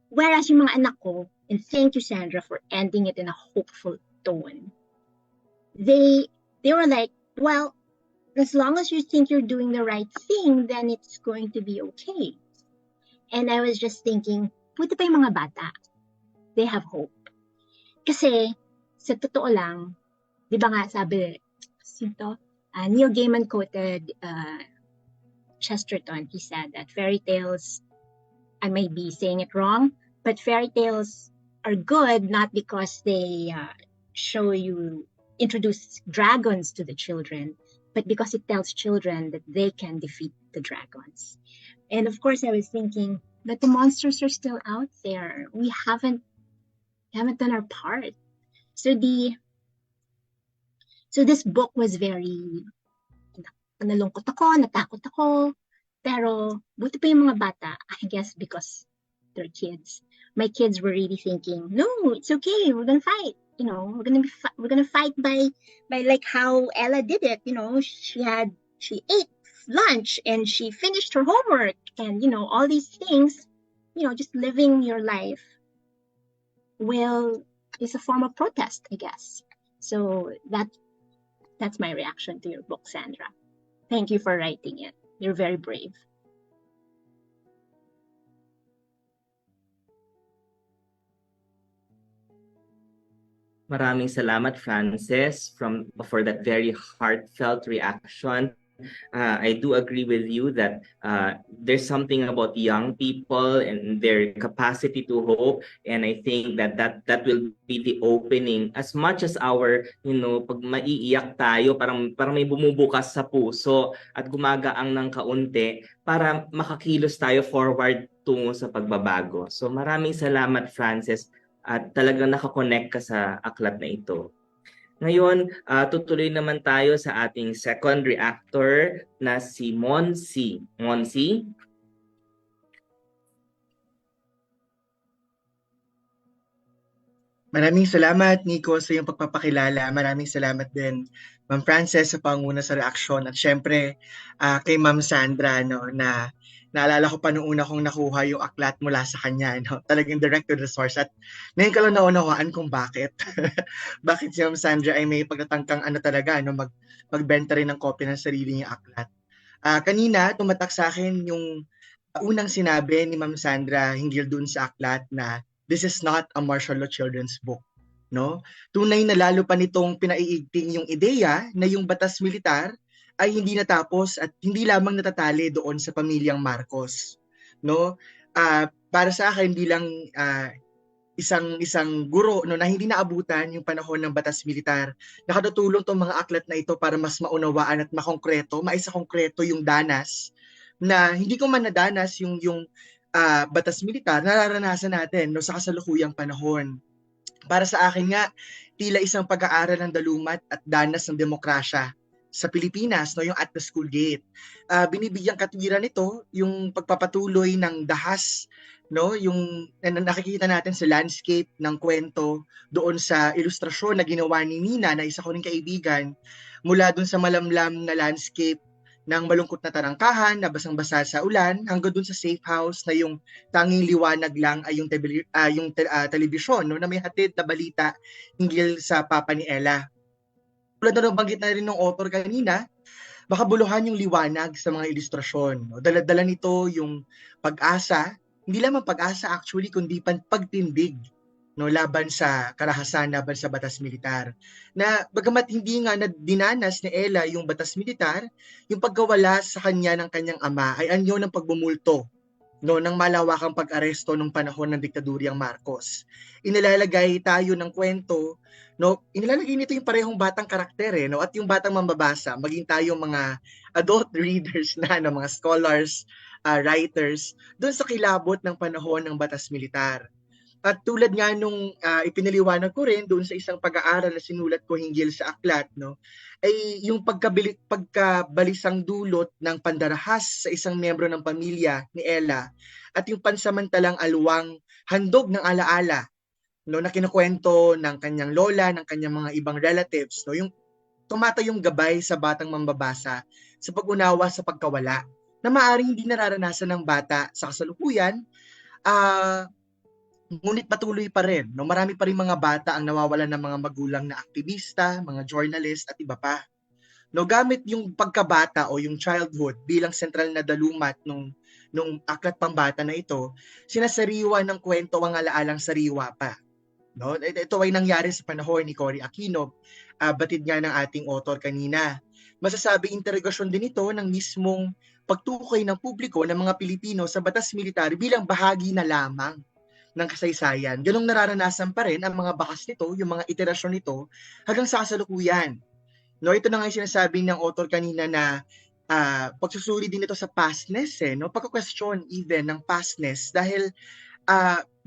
Whereas yung mga anak ko, and thank you, Sandra, for ending it in a hopeful tone. They were like, well, as long as you think you're doing the right thing, then it's going to be okay. And I was just thinking, buti pa yung mga bata. They have hope. Kasi, sa totoo lang, di ba nga sabi, Neil Gaiman quoted Chesterton. He said that fairy tales, I may be saying it wrong, but fairy tales are good not because they introduce dragons to the children, but because it tells children that they can defeat the dragons. And of course, I was thinking, but the monsters are still out there. We haven't done our part. So this book was very, nalungkot ako, natakot ako, pero buti pa yung mga bata, I guess because they're kids. My kids were really thinking, no, it's okay, we're gonna fight. You know, we're gonna fight by like how Ella did it. You know, she ate lunch and she finished her homework, and you know, all these things. You know, just living your life is a form of protest, I guess. So that's my reaction to your book, Sandra. Thank you for writing it. You're very brave. Maraming salamat, Frances, for that very heartfelt reaction. I do agree with you that there's something about young people and their capacity to hope, and I think that will be the opening. As much as our, pag maiiyak tayo, parang may bumubukas sa puso at gumagaang ng kaunti para makakilos tayo forward tungo sa pagbabago. So maraming salamat, Frances, at talagang nakakonect ka sa aklat na ito. Ngayon, tutuloy naman tayo sa ating second reactor na si Monsi. Monsi? Maraming salamat, Nico, sa iyong pagpapakilala. Maraming salamat din, Ma'am Frances, sa panguna sa reaksyon. At syempre, kay Ma'am Sandra, no, na naalala ko pa noong una kong nakuha yung aklat mula sa kanya. No? Talagang direct to the source. At ngayon ka lang naunawaan kung bakit. Bakit si Ma'am Sandra ay may pagtatangkang talaga, no, magbenta rin ng kopya ng sarili niyang aklat. Kanina, tumatak sa akin yung unang sinabi ni Ma'am Sandra hinggil dun sa aklat na this is not a martial law children's book. No? Tunay na lalo pa nitong pinaiigting yung ideya na yung batas militar ay hindi natapos at hindi lamang natatali doon sa pamilyang Marcos. No? Para sa akin bilang isang guro no, na hindi naabutan yung panahon ng batas militar, nakatutulong tong mga aklat na ito para mas maunawaan at makongkreto, maisa konkreto yung danas na hindi ko man nadanas yung batas militar, nararanasan natin no, sa kasalukuyang panahon. Para sa akin nga, tila isang pag-aaral ng dalumat at danas ng demokrasya sa Pilipinas, no, yung At the School Gate. Binibigyang katwiran nito yung pagpapatuloy ng dahas, no, yung nakikita natin sa landscape ng kwento doon sa ilustrasyon na ginawa ni Nina na isa ko ring kaibigan, mula doon sa malamlam na landscape ng malungkot na tarangkahan na basang-basa sa ulan hanggang dun sa safe house na yung tanging liwanag lang ay yung telebisyon, no, na may hatid na balita hinggil sa papa ni Ella. Tulad na nabanggit na rin ng author kanina, makabuluhan yung liwanag sa mga ilustrasyon. No? Dala-dala nito yung pag-asa, hindi lamang pag-asa actually, kundi pagtindig, no, laban sa karahasan, laban sa batas militar. Na bagamat hindi nga dinanas ni Ella yung batas militar, yung pagkawala sa kanya ng kanyang ama ay anyo ng pagbumulto, no, ng malawakang pag-aresto nung panahon ng diktaduryang Marcos. Inilalagay tayo ng kwento, no, inilalagay nito yung parehong batang karakter, no, at yung batang mambabasa, maging tayo mga adult readers na, no, mga scholars, writers, doon sa kilabot ng panahon ng batas militar. At tulad nga nung ipinaliwanag ko rin doon sa isang pag-aaral na sinulat ko hinggil sa aklat, no, ay yung pagkabalisang dulot ng pandarahas sa isang miyembro ng pamilya ni Ella at yung pansamantalang alwang handog ng alaala, no, na kinukwento ng kanyang lola, ng kanyang mga ibang relatives, no, yung tumatayong gabay sa batang mambabasa sa pag-unawa sa pagkawala na maaaring hindi nararanasan ng bata sa kasalukuyan, ngunit patuloy pa rin. No? Marami pa rin mga bata ang nawawalan ng mga magulang na aktivista, mga journalist at iba pa. No, gamit yung pagkabata o yung childhood bilang sentral na dalumat nung aklat pambata na ito, sinasariwa ng kwento ang alaalang sariwa pa. No? Ito ay nangyari sa panahon ni Cory Aquino, batid nga ng ating author kanina. Masasabi integrasyon din ito ng mismong pagtukoy ng publiko ng mga Pilipino sa batas militar bilang bahagi na lamang ng kasaysayan. Ganong nararanasan pa rin ang mga bakas nito, yung mga iterasyon nito, hanggang sa kasalukuyan. No, ito na nga yung sinasabi ng author kanina na pagsusuri din ito sa pastness, no? Pagka-question even ng pastness dahil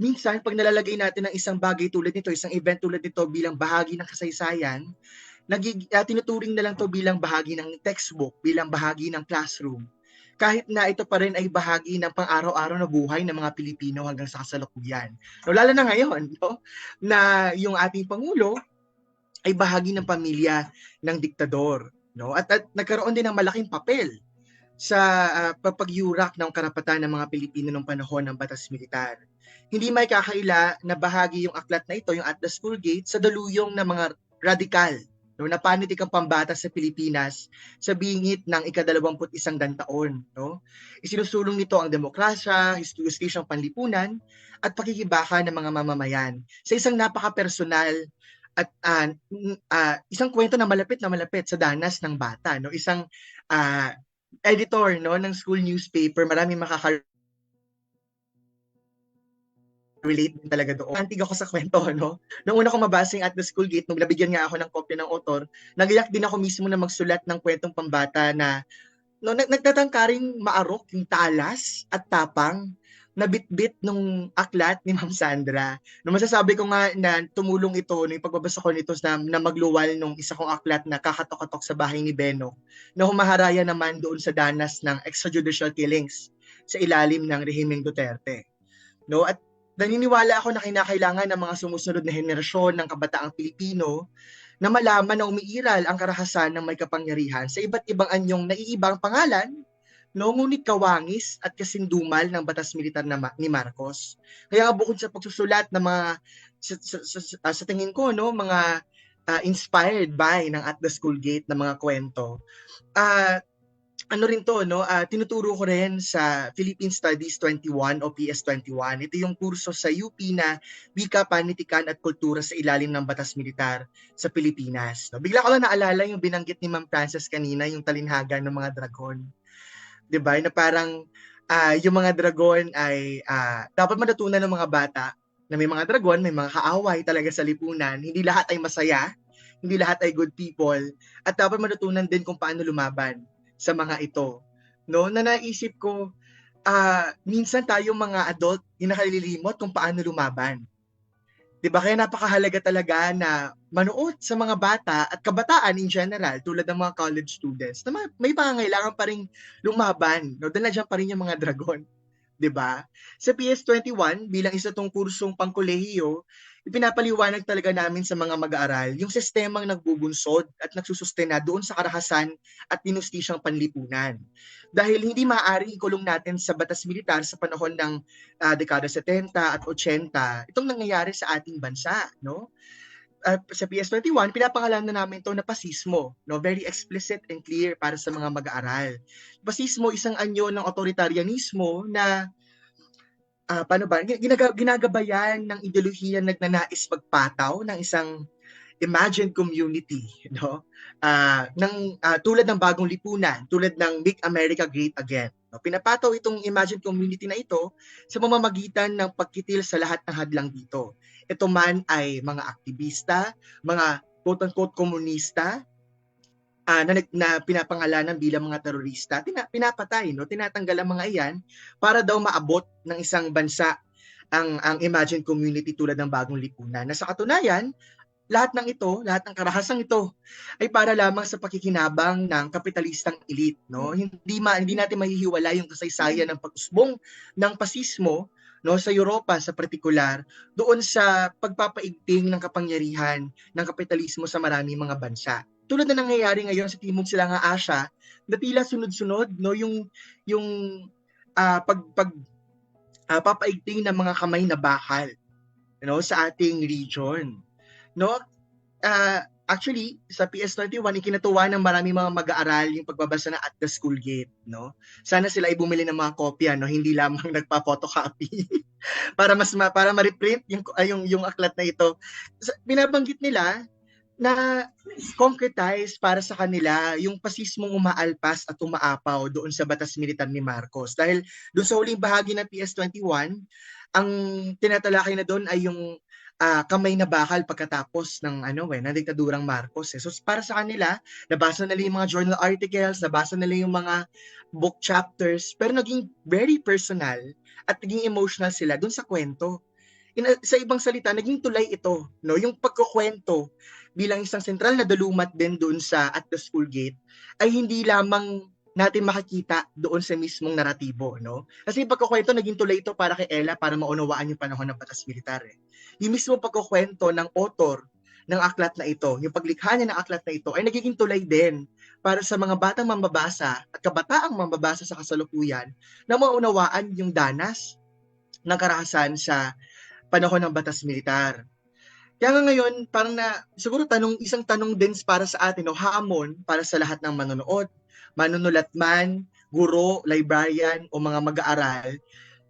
minsan pag nalalagay natin ng isang bagay tulad nito, isang event tulad nito bilang bahagi ng kasaysayan, tinuturing na lang to bilang bahagi ng textbook, bilang bahagi ng classroom. Kahit na ito pa rin ay bahagi ng pang-araw-araw na buhay ng mga Pilipino hanggang sa kasalukuyan. No, lalo na ngayon, no, na yung ating Pangulo ay bahagi ng pamilya ng diktador. No? At nagkaroon din ng malaking papel sa pag-yurak ng karapatan ng mga Pilipino noong panahon ng batas militar. Hindi may kakaila na bahagi yung aklat na ito, yung At the School Gate, sa daluyong ng mga radikal, no, na panitikang pambata sa Pilipinas sa bingit ng ika-21 taon. No? Isinusulong nito ang demokrasya, justisyang panlipunan, at pakikibaka ng mga mamamayan sa isang napaka-personal at isang kwento na malapit sa danas ng bata. No? Isang editor, no, ng school newspaper, maraming relate din talaga doon. Antig ako sa kwento, no? Nung una kong mabasa yung At the School Gate, nung nabigyan nga ako ng kopya ng author, nagiyak din ako mismo na magsulat ng kwentong pambata na no, nagtatangkaring maarok yung talas at tapang na bit-bit nung aklat ni Ma'am Sandra. No, masasabi ko nga na tumulong ito, no, yung pagbabasa ko nito na magluwal nung isa kong aklat na Kakatok-katok sa Bahay ni Beno, na humaharaya naman doon sa danas ng extrajudicial killings sa ilalim ng rehimeng Duterte. No, at naniniwala ako na kinakailangan ng mga sumusunod na henerasyon ng kabataang Pilipino na malaman na umiiral ang karahasan ng may kapangyarihan sa iba't ibang anyong naiibang pangalan, no, ngunit kawangis at kasindumal ng batas militar ni Marcos. Kaya bukod sa pagsusulat ng mga sa tingin ko, no, mga inspired by ng At the School Gate na mga kwento, ano rin to, no, tinuturo ko rin sa Philippine Studies 21 o PS21. Ito yung kurso sa UP na Wika, Panitikan at Kultura sa ilalim ng Batas Militar sa Pilipinas. No, bigla ko lang naalala yung binanggit ni Ma'am Frances kanina, yung talinhaga ng mga dragon. 'Di ba? Na parang yung mga dragon ay dapat matutunan ng mga bata na may mga dragon, may mga kaaway talaga sa lipunan. Hindi lahat ay masaya, hindi lahat ay good people, at dapat matutunan din kung paano lumaban sa mga ito. No, na naisip ko, minsan tayo mga adult, nakalilimot kung paano lumaban. 'Di ba? Kaya napakahalaga talaga na manood sa mga bata at kabataan in general, tulad ng mga college students, na may pangangailangan pa rin lumaban. No, dahil nandiyan pa rin yung mga dragon. 'Di ba? Sa PS21, bilang isa tong kursong pangkolehiyo, ipinapaliwanag talaga namin sa mga mag-aaral yung sistemang nagbubunsod at nagsusustena doon sa karahasan at tinustisyang panlipunan. Dahil hindi maaaring ikulong natin sa batas militar sa panahon ng dekada 70 at 80 itong nangyayari sa ating bansa, no? Sa PS21, pinapangalanan namin ito na pasismo, no? Very explicit and clear para sa mga mag-aaral. Pasismo, isang anyo ng authoritarianismo na ginagabayan ng ideolohiya nagnanais magpataw ng isang imagined community, no? Tulad ng bagong lipunan, tulad ng Make America Great Again. No? Pinapataw itong imagined community na ito sa pamamagitan ng pagkitil sa lahat ng hadlang dito. Ito man ay mga aktivista, mga quote-unquote komunista, na pinapangalanan bilang mga terorista, pinapatay, no? Tinatanggal ang mga iyan para daw maabot ng isang bansa ang imagined community tulad ng bagong lipunan. Na sa katunayan, lahat ng karahasang ito ay para lamang sa pakikinabang ng kapitalistang elite, no? Hindi natin mahihiwala yung kasaysayan ng pag-usbong ng pasismo, no, sa Europa sa partikular, doon sa pagpapaigting ng kapangyarihan ng kapitalismo sa maraming mga bansa. Tulad na nangyayari ngayon sa Timog Silangang Asya, na tila sunod-sunod, no, yung papaigting ng mga kamay na bakal, no, sa ating region. No, actually sa PS21 ikinatuwa ng maraming mga mag-aaral yung pagbabasa ng At the School Gate, no. Sana sila ay bumili ng mga kopya, no, hindi lamang nagpa-photocopy para ma-reprint yung aklat na ito. Binabanggit nila na concretize para sa kanila yung pasismong umaalpas at umaapaw doon sa batas militar ni Marcos. Dahil doon sa huling bahagi ng PS21, ang tinatalakay na doon ay yung kamay na bakal pagkatapos ng diktadurang Marcos. So para sa kanila, nabasa nila yung mga journal articles, nabasa nila yung mga book chapters, pero naging very personal at naging emotional sila doon sa kwento. Sa ibang salita, naging tulay ito, no? Yung pagkukwento bilang isang sentral na dalumat din doon sa At the School Gate ay hindi lamang natin makikita doon sa mismong naratibo, no? Kasi yung pagkukwento, naging tulay ito para kay Ella para maunawaan yung panahon ng batas militar. Yung mismo pagkukwento ng author ng aklat na ito, yung paglikha niya ng aklat na ito, ay nagiging tulay din para sa mga batang mambabasa at kabataang mambabasa sa kasalukuyan na maunawaan yung danas ng karahasan sa panahon ng batas militar. Kaya nga ngayon, parang siguro isang tanong din para sa atin, no, hamon para sa lahat ng manonood, manunulat man, guro, librarian, o mga mag-aaral,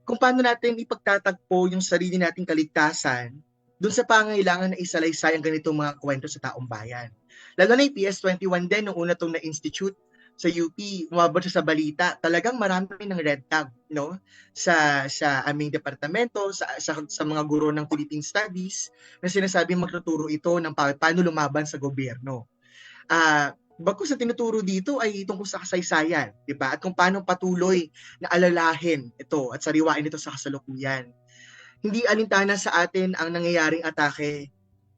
kung paano natin ipagtatagpo yung sarili nating kaligtasan doon sa pangailangan na isalaysay ang ganitong mga kwento sa taong bayan. Lalo na yung PS21 din, nung una itong na-institute sa UP, umabot siya sa balita, talagang marami ng red tag, no, sa aming departamento, sa mga guro ng Philippine Studies, na sinasabing magtuturo ito ng paano lumaban sa gobyerno. Bagkus sa tinuturo dito ay tungkol sa kasaysayan, di ba? At kung paano patuloy na alalahin ito at sariwain ito sa kasalukuyan. Hindi alintana sa atin ang nangyayaring atake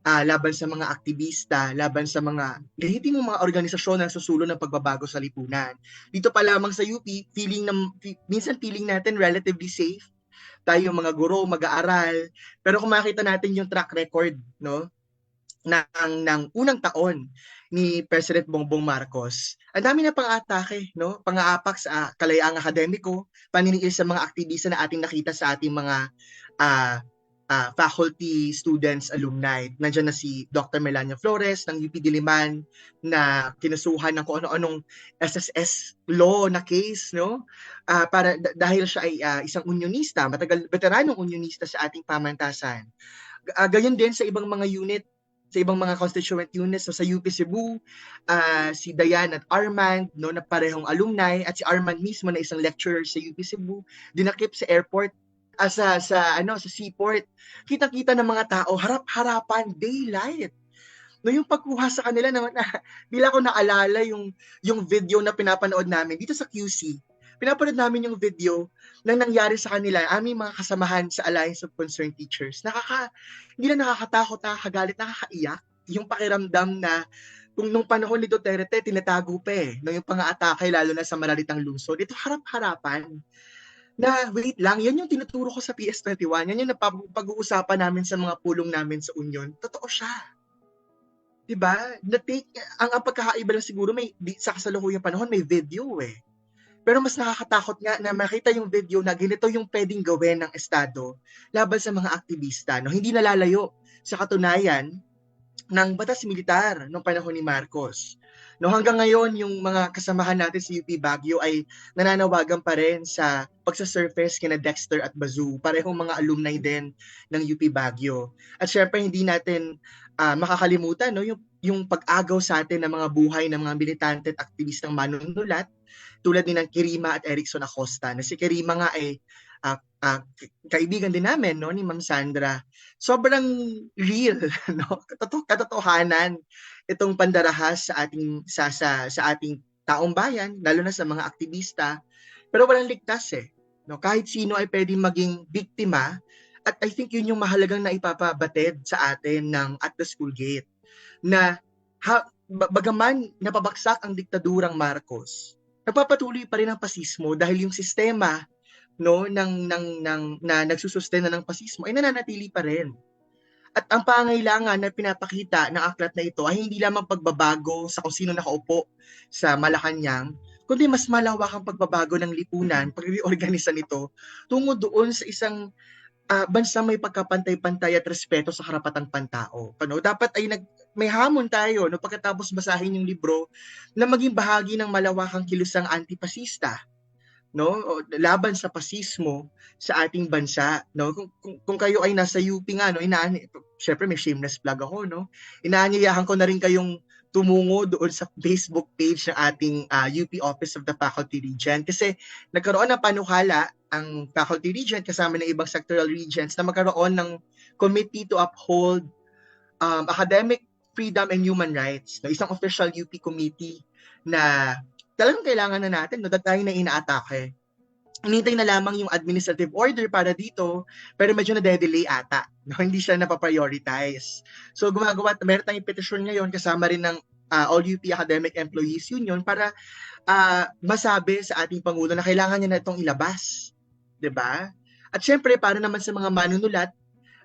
laban sa mga aktivista, laban sa mga lehitimong mga organisasyon na susulong ng pagbabago sa lipunan. Dito pa lamang sa UP, minsan feeling natin relatively safe tayo mga guro, mag-aaral. Pero kung makita natin yung track record, no, ng unang taon ni President Bongbong Marcos, ang dami na pang-atake, no? Pang-aapak sa kalayaang akademiko, paniniil sa mga aktivista na ating nakita sa ating mga faculty, students, alumni. Nandiyan na si Dr. Melania Flores ng UP Diliman na kinasuhan ng kung ano-anong SSS law na case, no? Dahil siya ay isang unionista, veteranong unionista sa ating pamantasan. Gayon din sa ibang mga unit, sa ibang mga constituent units, so sa UP Cebu, si Dayan at Armand, no, na parehong alumni, at si Armand mismo na isang lecturer sa UP Cebu, dinakip sa airport, sa seaport. Kita-kita ng mga tao, harap-harapan, daylight. No, yung pagkuha sa kanila bila ko naalala yung video na pinapanood namin dito sa QC. Pinapanood namin yung video na nangyari sa kanila, aming mga kasamahan sa Alliance of Concerned Teachers. Hindi lang nakakatakot, nakakagalit, nakakaiyak. Yung pakiramdam na kung nung panahon ni Duterte, tinatago pa no, yung pang-aatake, lalo na sa Maralitang Lungsod. Ito harap-harapan. Na wait lang, yan yung tinuturo ko sa PS21. Yan yung pag-uusapan namin sa mga pulong namin sa Union. Totoo siya. Diba? Ang pagkakaiba lang siguro, sa kasalukuyang panahon, may video Pero mas nakakatakot nga na makita yung video na ganito yung pwedeng gawin ng Estado laban sa mga aktivista. No? Hindi nalalayo sa katunayan ng batas militar noong panahon ni Marcos. No, hanggang ngayon, yung mga kasamahan natin sa UP Baguio ay nananawagan pa rin sa pagsasurface kina Dexter at Bazoo. Parehong mga alumni din ng UP Baguio. At syempre, hindi natin makakalimutan yung pag-agaw sa atin ng mga buhay ng mga militante at aktivistang manunulat tulad ni ng Kirima at Erickson Acosta. Na si Kirima nga ay kaibigan din namin, no, ni Ma'am Sandra. Sobrang real, no? Katotohanan itong pandarahas sa ating taong bayan, lalo na sa mga aktivista. Pero walang ligtas no? Kahit sino ay pwedeng maging biktima, at I think yun yung mahalagang na ipapabatid sa atin at the school gate. Na bagaman napabagsak ang diktadurang Marcos, nagpapatuloy pa rin ang pasismo dahil yung sistema no na nagsusustena ng pasismo ay nananatili pa rin. At ang pangailangan na pinapakita ng aklat na ito ay hindi lamang pagbabago sa kung sino nakaupo sa Malacanang, kundi mas malawakang pagbabago ng lipunan, pag-reorganisa nito tungo doon sa isang bansang may pagkapantay-pantay at respeto sa karapatang pantao. Dapat ay may hamon tayo pagkatapos basahin yung libro na maging bahagi ng malawakang kilusang antipasista, no, laban sa pasismo sa ating bansa, no. Kung kayo ay nasa UP nga, no, syempre may shameless plug ako, no. Inaanyayahan ko na rin kayong tumungo doon sa Facebook page ng ating UP Office of the Faculty Regent kasi nagkaroon ng panukala ang Faculty Regent kasama ng ibang sectoral regents na magkaroon ng Committee to Uphold Academic Freedom and Human Rights, no, isang official UP committee na talagang kailangan na natin, no, tayo na inaatake. Hinintay na lamang yung administrative order para dito, pero medyo na-delay ata. No? Hindi siya napaprioritize. So meron tayong petition ngayon kasama rin ng All UP Academic Employees Union para masabi sa ating Pangulo na kailangan niya na itong ilabas. Diba? At syempre, para naman sa mga manunulat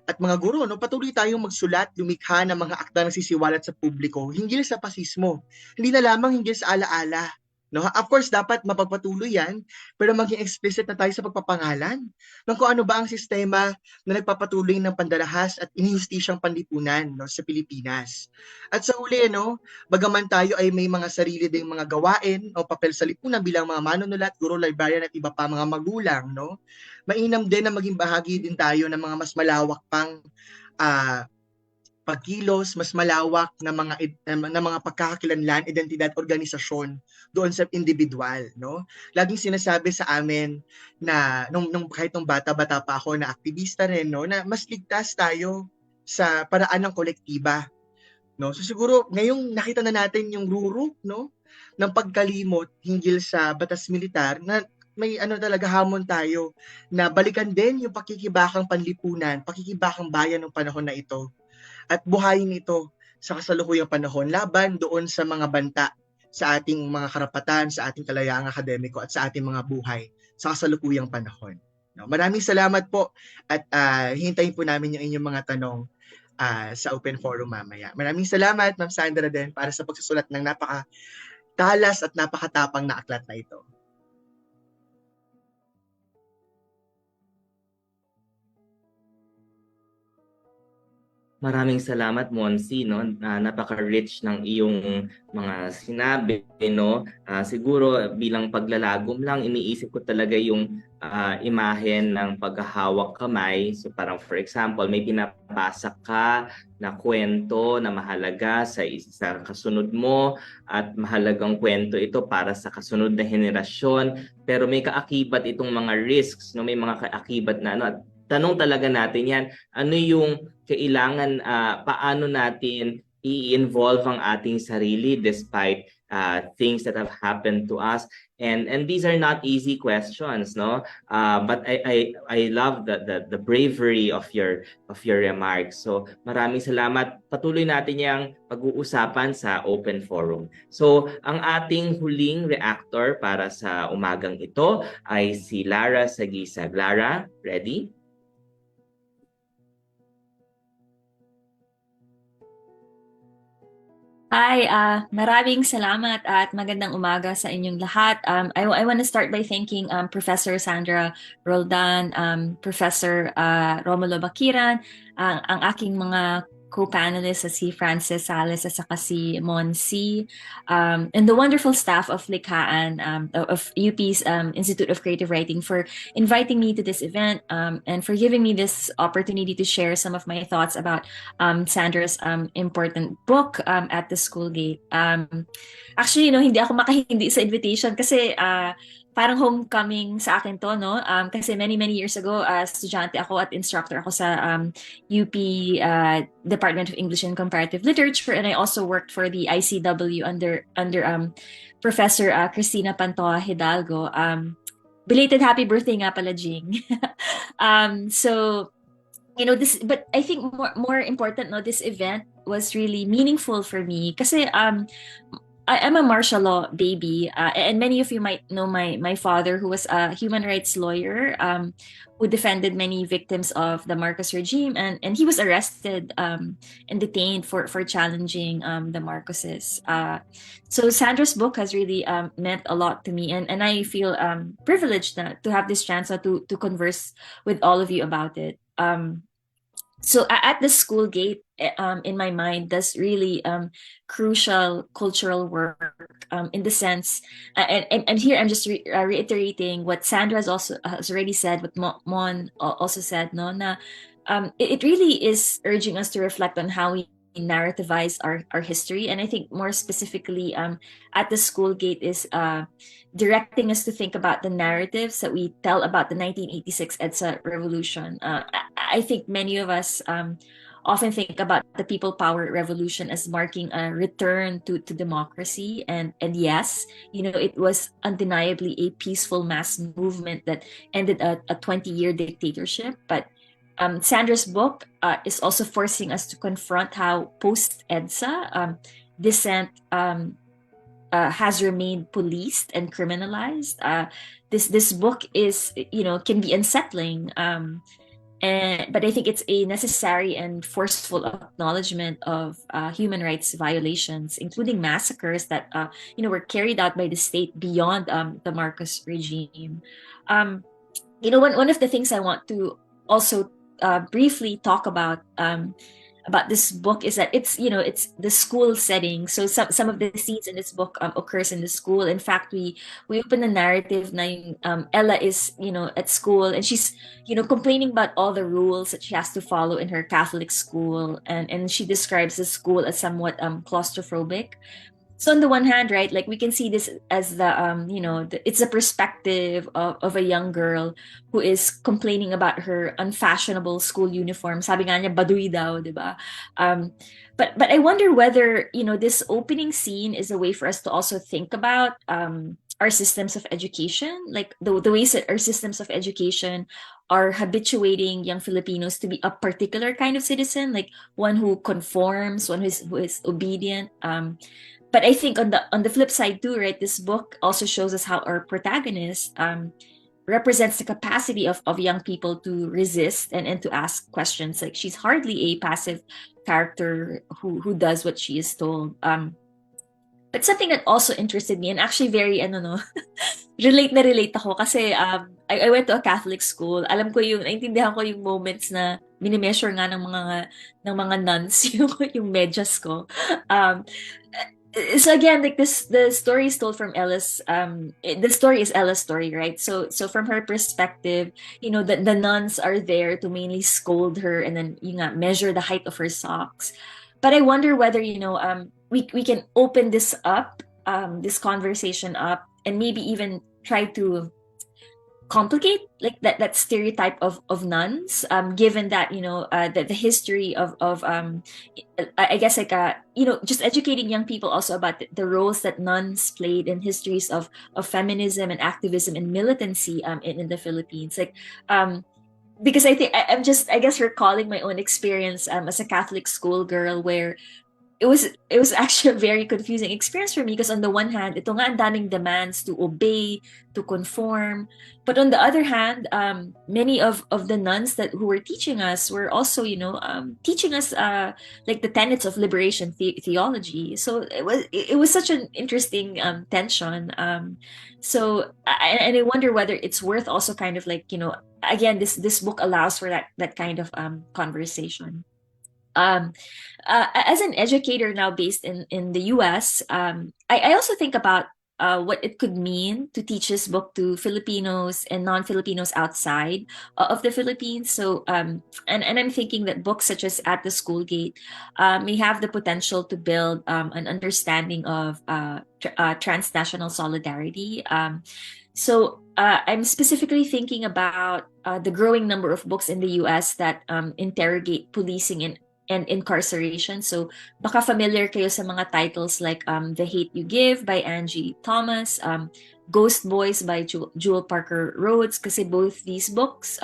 at mga guro, no, patuloy tayong magsulat, lumikha ng mga akda na sisiwalat sa publiko, hinggil sa pasismo. Hindi na lamang hinggil sa alaala. No? Of course, dapat mapagpatuloy yan, pero maging explicit na tayo sa pagpapangalan ng kung ano ba ang sistema na nagpapatuloy ng pandarahas at inihustisyang panlipunan, no, sa Pilipinas. At sa huli, no, bagaman tayo ay may mga sarili ding mga gawain o papel sa lipunan bilang mga manunulat, guro, librarian at iba pa mga magulang, no, mainam din na maging bahagi din tayo ng mga mas malawak pang pagkilos, mas malawak na mga pagkakakilanlan, identidad, organisasyon doon sa individual, no? Laging sinasabi sa amin na kahit nung bata-bata pa ako na aktivista rin, no, na mas ligtas tayo sa paraan ng kolektiba, no? So siguro ngayong nakita na natin yung rurok, no, ng pagkalimot hinggil sa batas militar na may talaga hamon tayo na balikan din yung pakikibakang panlipunan, pakikibakang bayan ng panahon na ito. At buhayin ito sa kasalukuyang panahon laban doon sa mga banta sa ating mga karapatan, sa ating kalayaang akademiko at sa ating mga buhay sa kasalukuyang panahon. No, maraming salamat po at hintayin po namin yung inyong mga tanong sa open forum mamaya. Maraming salamat, Ma'am Sandra, din para sa pagsusulat ng napakatalas at napakatapang na aklat na ito. Maraming salamat, Monsi, no? Napaka-rich ng iyong mga sinabi, no? Siguro bilang paglalagom lang, iniisip ko talaga yung imahen ng paghahawak kamay. So parang for example, may pinapasa ka na kwento na mahalaga sa kasunod mo at mahalagang kwento ito para sa kasunod na henerasyon. Pero may kaakibat itong mga risks, no? May mga kaakibat na ano, at tanong talaga natin yan, ano yung kailangan, paano natin i-involve ang ating sarili despite things that have happened to us, and these are not easy questions, no? But I love the bravery of your remarks. So maraming salamat. Patuloy natin yang pag-uusapan sa open forum. So ang ating huling reactor para sa umagang ito ay si Lara Sagisag. Lara, ready? Hi, maraming salamat at magandang umaga sa inyong lahat. I want to start by thanking Professor Sandra Roldan, Professor Romulo Baquiran, ang aking mga co-panelists si Frances Sales at saka si Monsi, and the wonderful staff of Likhaan, of UP's Institute of Creative Writing for inviting me to this event, and for giving me this opportunity to share some of my thoughts about Sandra's important book at the school gate. Actually, hindi ako makahindi sa invitation kasi parang homecoming sa akin to, no? Kasi many years ago, estudyante ako at instructor ako sa UP Department of English and Comparative Literature, and I also worked for the ICW under Professor Cristina Pantoja Hidalgo. Belated happy birthday nga pala, Jing. So, this, but I think more important, no, this event was really meaningful for me kasi I'm a martial law baby, and many of you might know my father, who was a human rights lawyer, who defended many victims of the Marcos regime, and he was arrested and detained for challenging the Marcoses. So Sandra's book has really meant a lot to me, and I feel privileged to have this chance to converse with all of you about it. So at the school gate, in my mind, does really crucial cultural work in the sense, and here I'm just reiterating what Sandra has already said, what Mon also said, no, na it really is urging us to reflect on how we narrativize our history, and I think more specifically at the school gate is directing us to think about the narratives that we tell about the 1986 EDSA revolution. I think many of us often think about the people power revolution as marking a return to democracy, and yes, it was undeniably a peaceful mass movement that ended a 20-year dictatorship, but Sandra's book is also forcing us to confront how post-EDSA dissent has remained policed and criminalized. This book is, can be unsettling, but I think it's a necessary and forceful acknowledgement of human rights violations, including massacres that were carried out by the state beyond the Marcos regime. One of the things I want to also briefly talk about this book is that it's the school setting. So some of the scenes in this book occurs in the school. In fact, we open the narrative na Ella is at school, and she's complaining about all the rules that she has to follow in her Catholic school, and she describes the school as somewhat claustrophobic. So on the one hand, right, like we can see this as it's a perspective of a young girl who is complaining about her unfashionable school uniform. Sabi nga niya, baduy daw, diba? But I wonder whether, this opening scene is a way for us to also think about our systems of education, like the ways that our systems of education are habituating young Filipinos to be a particular kind of citizen, like one who conforms, one who is obedient. But I think on the flip side too, right, this book also shows us how our protagonist represents the capacity of young people to resist and to ask questions. Like, she's hardly a passive character who does what she is told. But something that also interested me, and actually very, relate ako kasi I went to a Catholic school. Alam ko naintindihan ko yung moments na minimeasure nga ng mga nuns yung medyas ko. So again, like the story is told from Ella's, the story is Ella's story, right? So from her perspective, the nuns are there to mainly scold her and then measure the height of her socks. But I wonder whether we can open this up, this conversation up, and maybe even try to complicate like that stereotype of nuns, given that that the history of I guess like just educating young people also about the roles that nuns played in histories of feminism and activism and militancy in the Philippines, like because I think I'm just, I guess, recalling my own experience as a Catholic schoolgirl, where it was actually a very confusing experience for me, because on the one hand, ito nga ang daming demands to obey, to conform, but on the other hand, many of the nuns who were teaching us were also teaching us like the tenets of liberation theology. So it was such an interesting tension. So and I wonder whether it's worth also kind of like again, this book allows for that kind of conversation. As an educator now based in the US, I also think about what it could mean to teach this book to Filipinos and non-Filipinos outside of the Philippines. So, and I'm thinking that books such as At the School Gate may have the potential to build an understanding of transnational solidarity. So I'm specifically thinking about the growing number of books in the US that interrogate policing and incarceration. So baka familiar kayo sa mga titles like The Hate You Give by Angie Thomas, Ghost Boys by Jewel Parker Rhodes, kasi both these books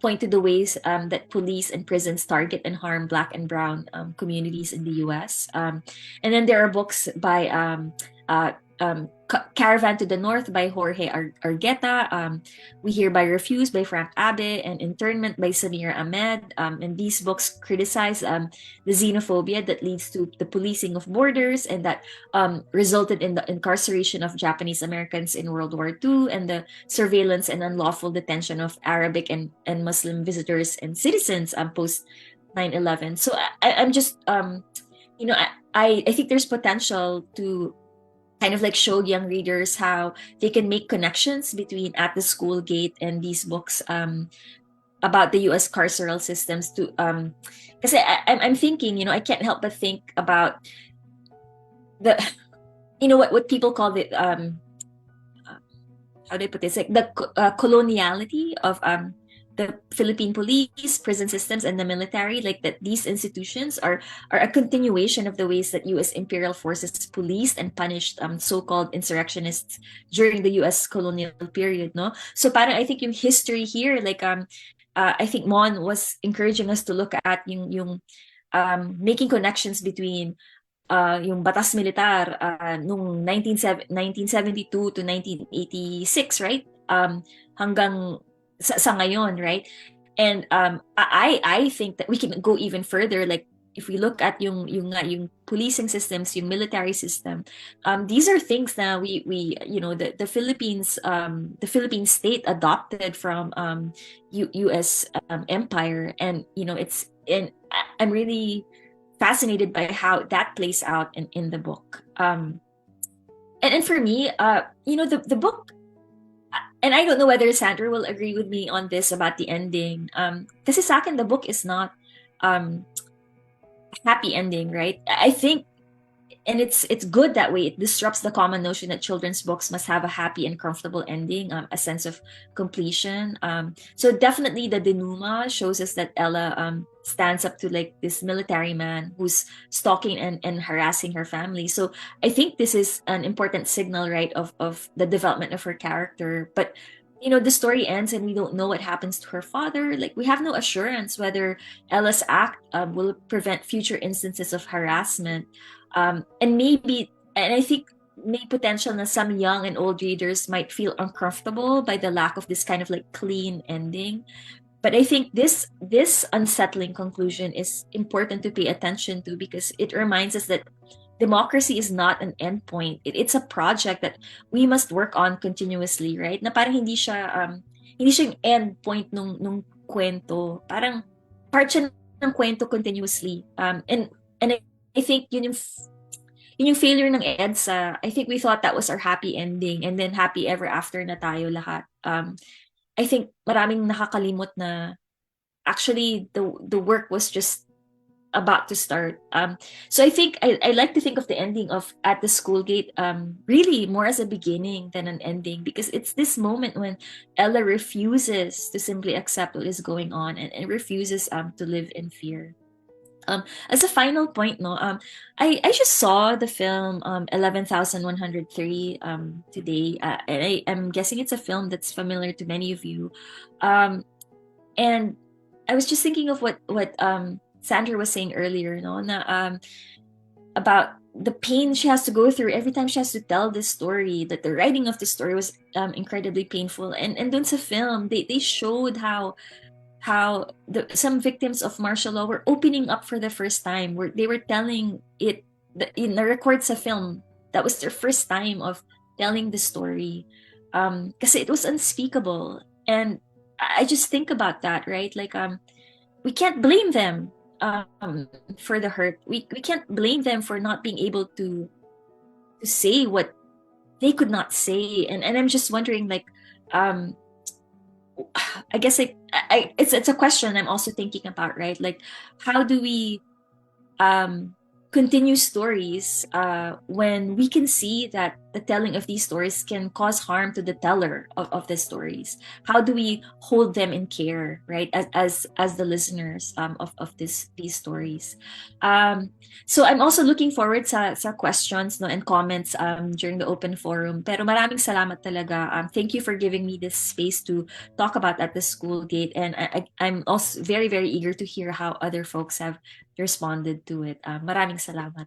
point to the ways that police and prisons target and harm Black and Brown communities in the US. And then there are books by Caravan to the North by Jorge Argueta, We Hereby Refuse by Frank Abe, and Internment by Samira Ahmed. And these books criticize the xenophobia that leads to the policing of borders and that resulted in the incarceration of Japanese Americans in World War II and the surveillance and unlawful detention of Arabic and Muslim visitors and citizens post 9/11. So I'm just, I think there's potential to kind of like show young readers how they can make connections between At the School Gate and these books about the U.S. carceral systems. To because I'm thinking, I can't help but think about the, what people call the how do I put this, like the coloniality of the Philippine police, prison systems, and the military, like that these institutions are a continuation of the ways that U.S. imperial forces policed and punished so-called insurrectionists during the U.S. colonial period, no? So parang I think yung history here, like I think Mon was encouraging us to look at yung making connections between yung Batas Militar nung 1972 to 1986, right? Hanggang sa ngayon, right? And I think that we can go even further. Like if we look at yung policing systems, yung military system, these are things that we the Philippines, the Philippine state adopted from U.S. Empire, and I'm really fascinated by how that plays out in the book. And for me, the book. And I don't know whether Sandra will agree with me on this about the ending. Kasi sa akin, the book is not a happy ending, right? I think, and it's good that way. It disrupts the common notion that children's books must have a happy and comfortable ending, a sense of completion. So definitely the denouement shows us that Ella stands up to like this military man who's stalking and harassing her family. So I think this is an important signal, right, of the development of her character. But the story ends and we don't know what happens to her father. Like we have no assurance whether Ella's act will prevent future instances of harassment. And I think may potential na some young and old readers might feel uncomfortable by the lack of this kind of like clean ending. But I think this unsettling conclusion is important to pay attention to, because it reminds us that democracy is not an endpoint. It's a project that we must work on continuously, right? Na parang hindi siya yung end point nung kwento. Parang part siya ng kwento continuously. And I think yun yung failure ng EDSA. I think we thought that was our happy ending, and then happy ever after na tayo lahat. I think maraming nakakalimot na actually the work was just about to start. So I think I like to think of the ending of At the School Gate really more as a beginning than an ending, because it's this moment when Ella refuses to simply accept what is going on, and refuses to live in fear. As a final point, I just saw the film 11,103 today, and I'm guessing it's a film that's familiar to many of you. And I was just thinking of what Sandra was saying earlier, about the pain she has to go through every time she has to tell this story. That the writing of the story was incredibly painful, and dun sa film they showed how some victims of martial law were opening up for the first time, where they were telling it in the records of film. That was their first time of telling the story, because it was unspeakable. And I just think about that, right? Like we can't blame them for the hurt. We can't blame them for not being able to say what they could not say. And I'm just wondering, like, I guess it's a question I'm also thinking about, right? Like, how do we continue stories when we can see that the telling of these stories can cause harm to the teller of the stories? How do we hold them in care, right, as the listeners of these stories? So I'm also looking forward sa questions and comments during the open forum. Pero maraming salamat talaga. Thank you for giving me this space to talk about At the School Gate, and I'm also very, very eager to hear how other folks have responded to it. Maraming salamat.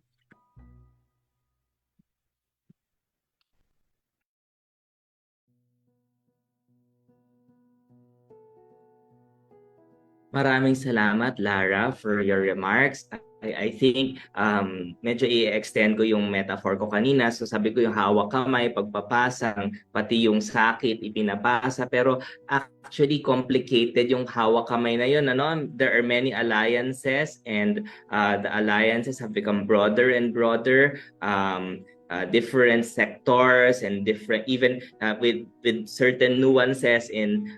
Maraming salamat, Lara, for your remarks. I think medyo i-extend ko yung metaphor ko kanina. So sabi ko yung hawak kamay, pagpapasang, pati yung sakit, ipinapasa. Pero actually complicated yung hawak kamay na yun. There are many alliances, and the alliances have become broader and broader. Different sectors and different, even with certain nuances in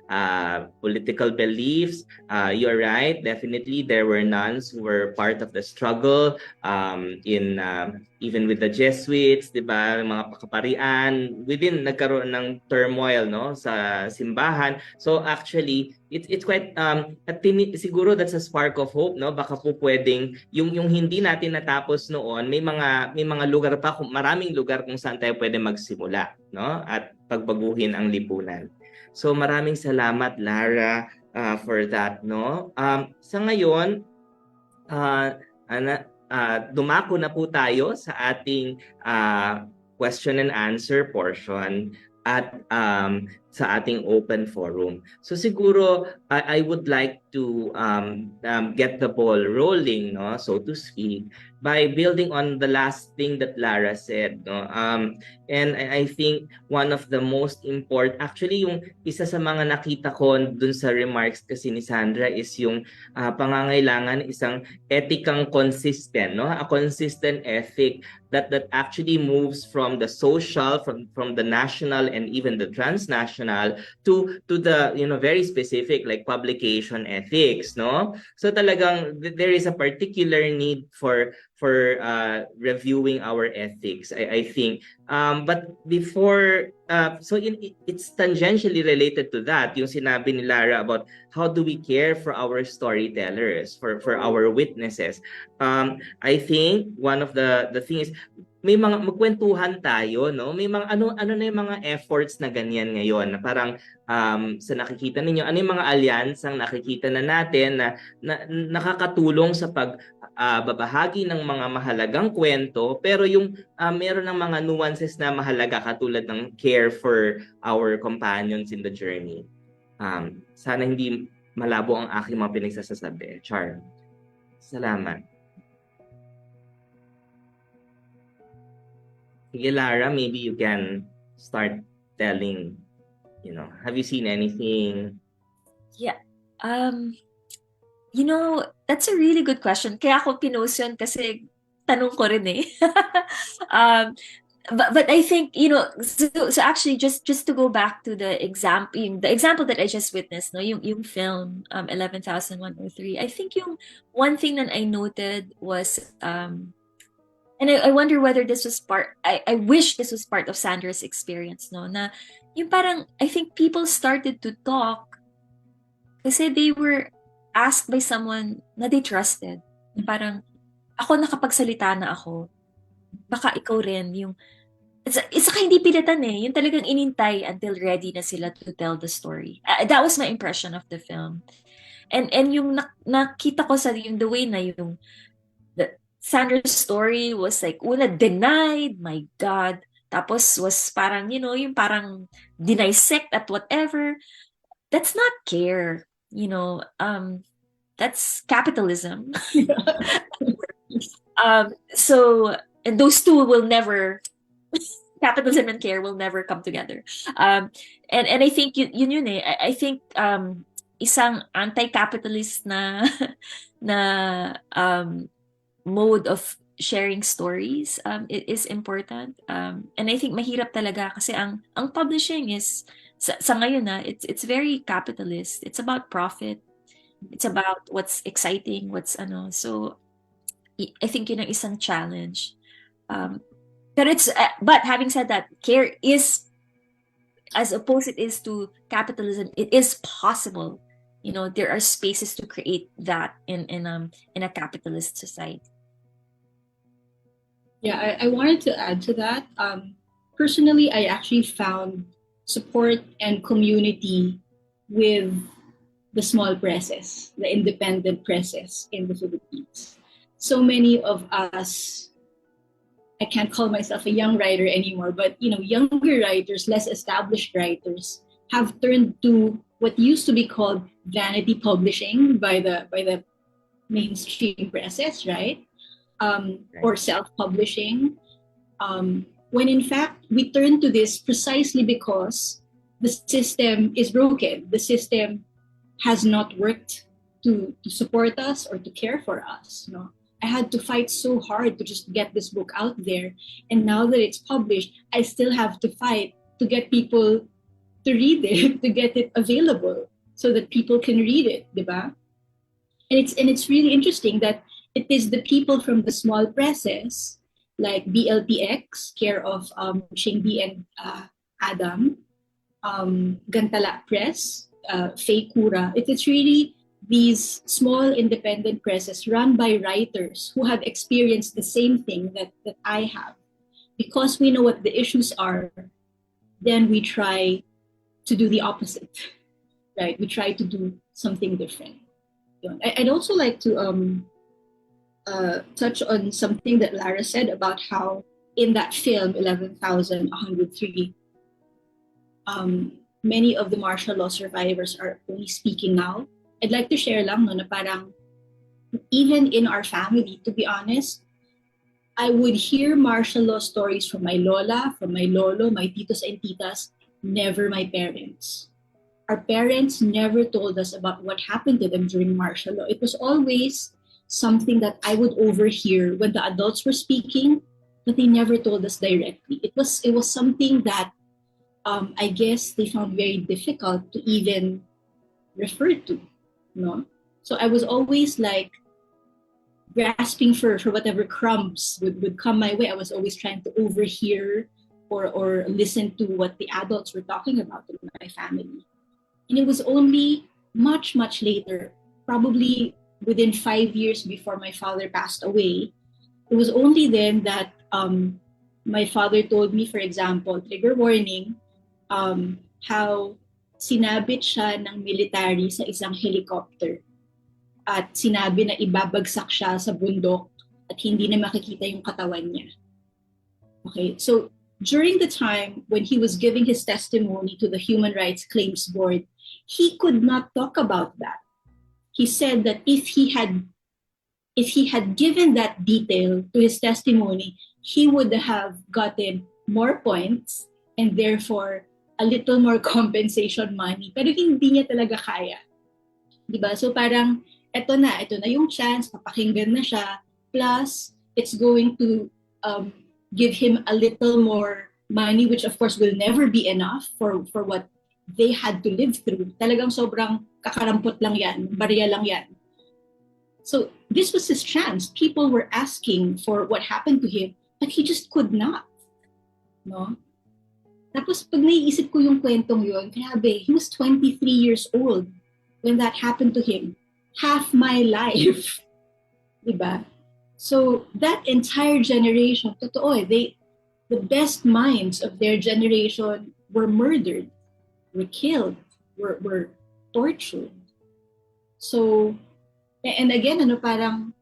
political beliefs. You're right, definitely there were nuns who were part of the struggle in even with the Jesuits, di ba, mga kaparian, within nagkaroon ng turmoil sa simbahan. So actually it's quite siguro that's a spark of hope, baka po pwedeng yung hindi natin natapos noon, may mga lugar pa, maraming lugar kung saan tayo pwede magsimula, at pagbaguhin ang lipunan. So maraming salamat, Lara, for that, sa ngayon dumako na po tayo sa ating question and answer portion at sa ating open forum. So siguro I would like to get the ball rolling, so to speak, by building on the last thing that Lara said, and I think one of the most important, actually yung isa sa mga nakita ko dun sa remarks kasi ni Sandra, is yung pangangailangan isang etikang consistent, a consistent ethic that actually moves from the social, from the national and even the transnational to the very specific, like publication ethics, so talagang there is a particular need for reviewing our ethics, I think, but before so it's tangentially related to that, yung sinabi ni Lara about how do we care for our storytellers, for our witnesses. I think one of the things, may mga magkwentuhan tayo, no? May mga ano na yung mga efforts na ganyan ngayon na parang sa nakikita ninyo, ano yung mga alyansang nakikita na natin na nakakatulong sa babahagi ng mga mahalagang kwento, pero yung meron ng mga nuances na mahalaga katulad ng care for our companions in the journey. Sana hindi malabo ang aking mga pinagsasasabi. Char. Salamat. Sige, Lara, maybe you can start telling, have you seen anything? Yeah. That's a really good question. Kaya ako pinost yun kasi tanong ko rin eh. But I think, so actually just to go back to the example that I just witnessed, no, yung film 11,103. I think yung one thing that I noted was and I wonder whether this was I wish this was part of Sandra's experience, no, na yung parang I think people started to talk kasi they were asked by someone na they trusted. Parang ako nakapagsalita na ako, baka ikaw rin yung isa ka hindi pilatan eh. Yung talagang inintay until ready na sila to tell the story. That was my impression of the film. And yung nakita ko sa yung the way na yung Sandra's story was like una denied, my God. Tapos was parang, yung parang dissect at whatever. That's not care, that's capitalism. So and those two will never capitalism and care will never come together. And I think yun eh. I think isang anti-capitalist na mode of sharing stories it is important. And I think mahirap talaga kasi ang publishing is sa ngayon it's very capitalist. It's about profit. It's about what's exciting, so I think yun ang isang challenge. But having said that, care is, as opposed it is to capitalism, it is possible. There are spaces to create that in a capitalist society. Yeah, I wanted to add to that. Personally, I actually found support and community with the small presses, the independent presses in the Philippines. So many of us, I can't call myself a young writer anymore, but younger writers, less established writers, have turned to what used to be called vanity publishing by the mainstream presses, right? Or self-publishing, when in fact we turn to this precisely because the system is broken. The system has not worked to support us or to care for us. I had to fight so hard to just get this book out there, and now that it's published, I still have to fight to get people to read it, to get it available so that people can read it, diba? And it's really interesting that it is the people from the small presses like BLPX, care of Shingbi and Adam, Gantala Press, Faye Kura. It's really these small independent presses run by writers who have experienced the same thing that I have. Because we know what the issues are, then we try to do the opposite, right? We try to do something different. I'd also like to touch on something that Lara said about how in that film 11,103, many of the martial law survivors are only speaking now. I'd like to share lang na parang even in our family, to be honest, I would hear martial law stories from my lola, from my lolo, my titos and titas, never my parents. Our parents never told us about what happened to them during martial law. It was always something that I would overhear when the adults were speaking, but they never told us directly. It was something that I guess they found very difficult to even refer to, no? So I was always like grasping for whatever crumbs would come my way. I was always trying to overhear or listen to what the adults were talking about in my family. And it was only much, much later, probably within 5 years before my father passed away, it was only then that My father told me, for example, trigger warning, how sinabit siya ng military sa isang helicopter at sinabi na ibabagsak siya sa bundok at hindi na makikita yung katawan niya. Okay, so during the time when he was giving his testimony to the Human Rights Claims Board, he could not talk about that. He said that if he had given that detail to his testimony, he would have gotten more points and therefore a little more compensation money. Pero hindi niya talaga kaya. Diba? So parang, ito na yung chance, papakinggan na siya, plus it's going to give him a little more money, which of course will never be enough for what they had to live through. Talagang sobrang kakarampot lang yan, barya lang yan. So this was his chance. People were asking for what happened to him, but he just could not. No? Tapos pag naiisip ko yung kwentong yun, grabe, he was 23 years old when that happened to him. Half my life. Diba? So that entire generation, totoo, the best minds of their generation were murdered, were killed, were tortured. So, and again, parang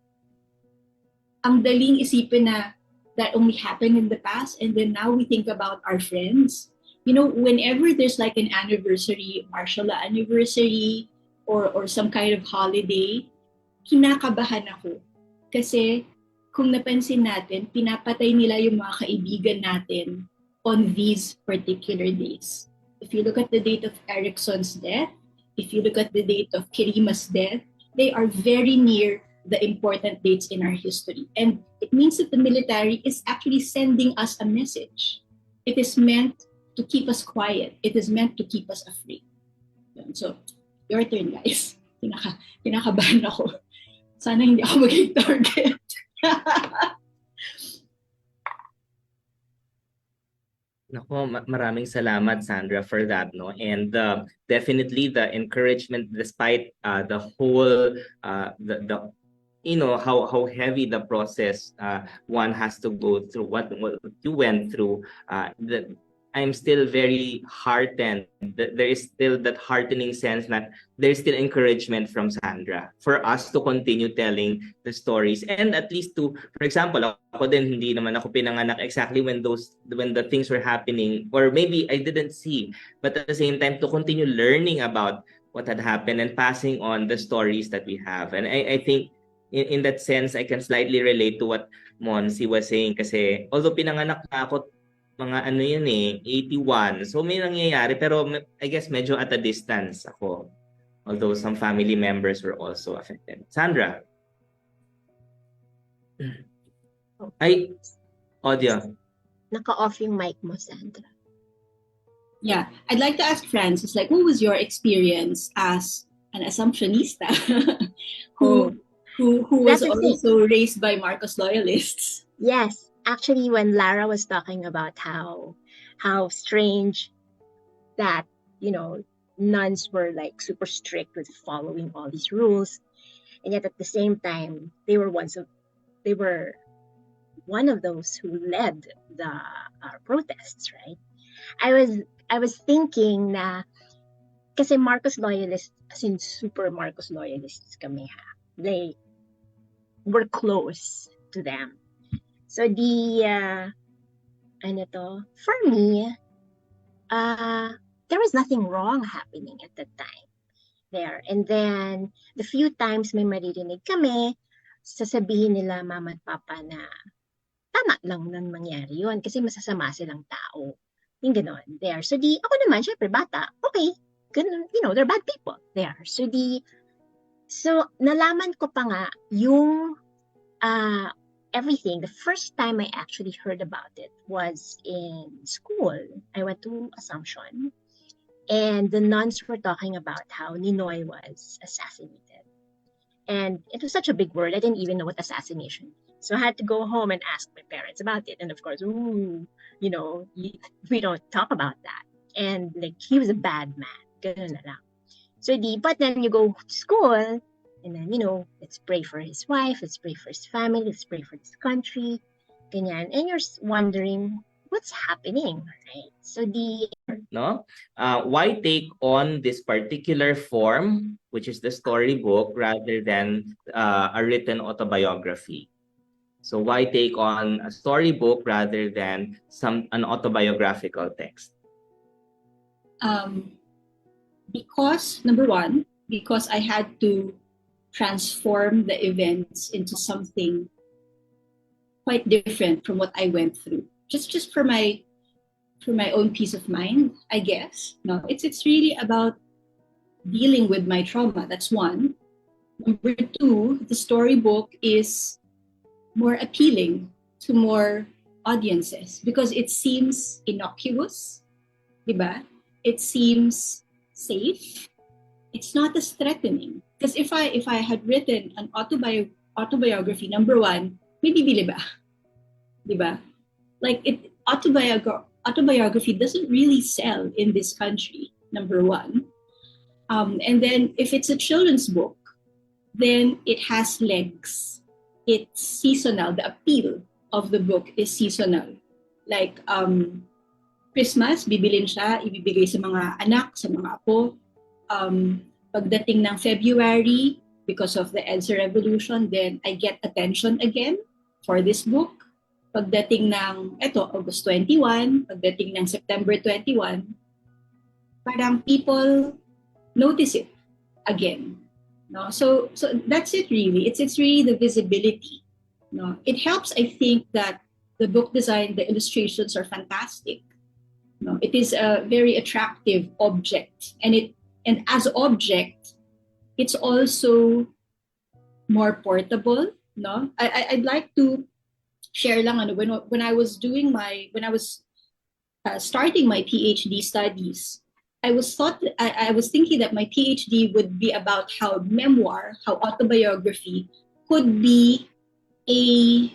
ang daling isipin na that only happened in the past, and then now we think about our friends. You know, whenever there's like an anniversary, martial law anniversary, or some kind of holiday, kinakabahan ako. Kasi kung napansin natin, pinapatay nila yung mga kaibigan natin on these particular days. If you look at the date of Erickson's death, if you look at the date of Kirima's death, they are very near the important dates in our history. And it means that the military is actually sending us a message. It is meant to keep us quiet. It is meant to keep us afraid. So, your turn, guys. Kinakabahan ako. Sana hindi ako maging target. Nako, maraming salamat, Sandra, for that, no? And definitely the encouragement, despite the whole the you know how heavy the process one has to go through, what you went through. I'm still very heartened. There is still that heartening sense that there's still encouragement from Sandra for us to continue telling the stories, and at least to, for example, ako din, hindi naman ako pinanganak exactly when the things were happening, or maybe I didn't see, but at the same time to continue learning about what had happened and passing on the stories that we have. And I think in that sense I can slightly relate to what Monsi was saying, kasi although pinanganak na ako mga 81. So may nangyayari, pero I guess medyo at a distance ako. Although some family members were also affected. Sandra. Ay, audio. Naka-off yung mic mo, Sandra. Yeah, I'd like to ask Francis, like, what was your experience as an Assumptionista who was also raised by Marcos loyalists? Yes. Actually, when Lara was talking about how strange that, nuns were like super strict with following all these rules, and yet at the same time they were one of those who led the protests, right? I was thinking na kasi Marcos loyalists, as in super Marcos loyalists kami ha, they were close to them. So for me, there was nothing wrong happening at that time there. And then the few times may maririnig kami, sasabihin nila mama at papa na tama lang nang mangyari yun kasi masasama silang tao. Yung ganon there. So ako naman, syempre bata, okay, ganun, they're bad people there. So nalaman ko pa nga yung everything. The first time I actually heard about it was in school. I went to Assumption, and the nuns were talking about how Ninoy was assassinated. And it was such a big word, I didn't even know what assassination. So I had to go home and ask my parents about it. And of course, we don't talk about that. And like, he was a bad man. Ganun na lang. But then you go to school, and then, let's pray for his wife, let's pray for his family, let's pray for this country. ganyan, and you're wondering what's happening, right? So no? Why take on this particular form, which is the storybook, rather than a written autobiography? So why take on a storybook rather than an autobiographical text? Because number one, because I had to transform the events into something quite different from what I went through. Just for my own peace of mind, I guess. No, it's really about dealing with my trauma. That's one. Number two, the storybook is more appealing to more audiences because it seems innocuous, diba? It seems safe. It's not as threatening. Because if I had written an autobiography, number one, may bibili ba? Diba? Like autobiography doesn't really sell in this country, number one. And then if it's a children's book, then it has legs. It's seasonal. The appeal of the book is seasonal. Like Christmas, bibilin siya, ibibigay sa mga anak, sa mga apo. Pagdating ng February, because of the EDSA revolution, then I get attention again for this book. Pagdating ng, August 21, pagdating ng September 21, parang people notice it again. No? So that's it really. It's really the visibility. No? It helps, I think, that the book design, the illustrations are fantastic. No? It is a very attractive object. And as object, it's also more portable. No? I'd like to share lang when I was starting my PhD studies, I was thinking that my PhD would be about how memoir, how autobiography could be a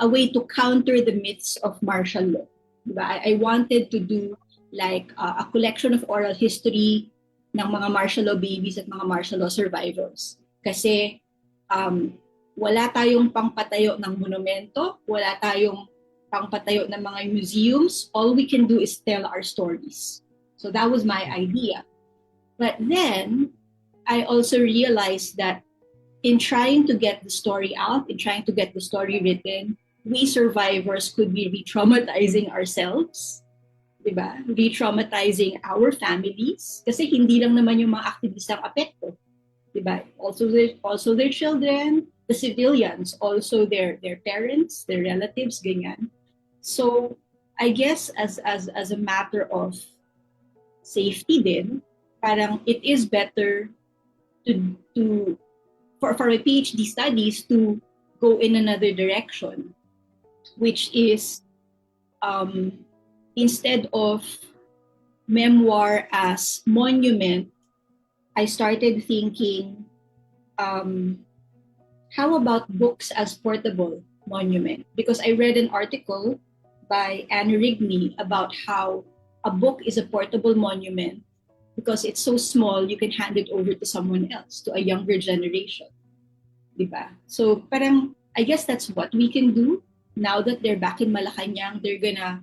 way to counter the myths of martial law. I wanted to do like a collection of oral history ng mga martial law babies at mga martial law survivors. Kasi wala tayong pangpatayo ng monumento, wala tayong pangpatayo ng mga museums. All we can do is tell our stories. So that was my idea. But then I also realized that in trying to get the story out, in trying to get the story written, we survivors could be re-traumatizing ourselves, diba? Re-traumatizing our families. Kasi hindi lang naman yung mga aktivistang apekto, diba? Also their children, the civilians, also their parents, their relatives, ganyan. So I guess as a matter of safety din, parang it is better for my PhD studies to go in another direction, which is instead of memoir as monument, I started thinking, how about books as portable monument? Because I read an article by Anne Rigney about how a book is a portable monument because it's so small, you can hand it over to someone else, to a younger generation. Diba? So parang, I guess that's what we can do. Now that they're back in Malacanang, they're gonna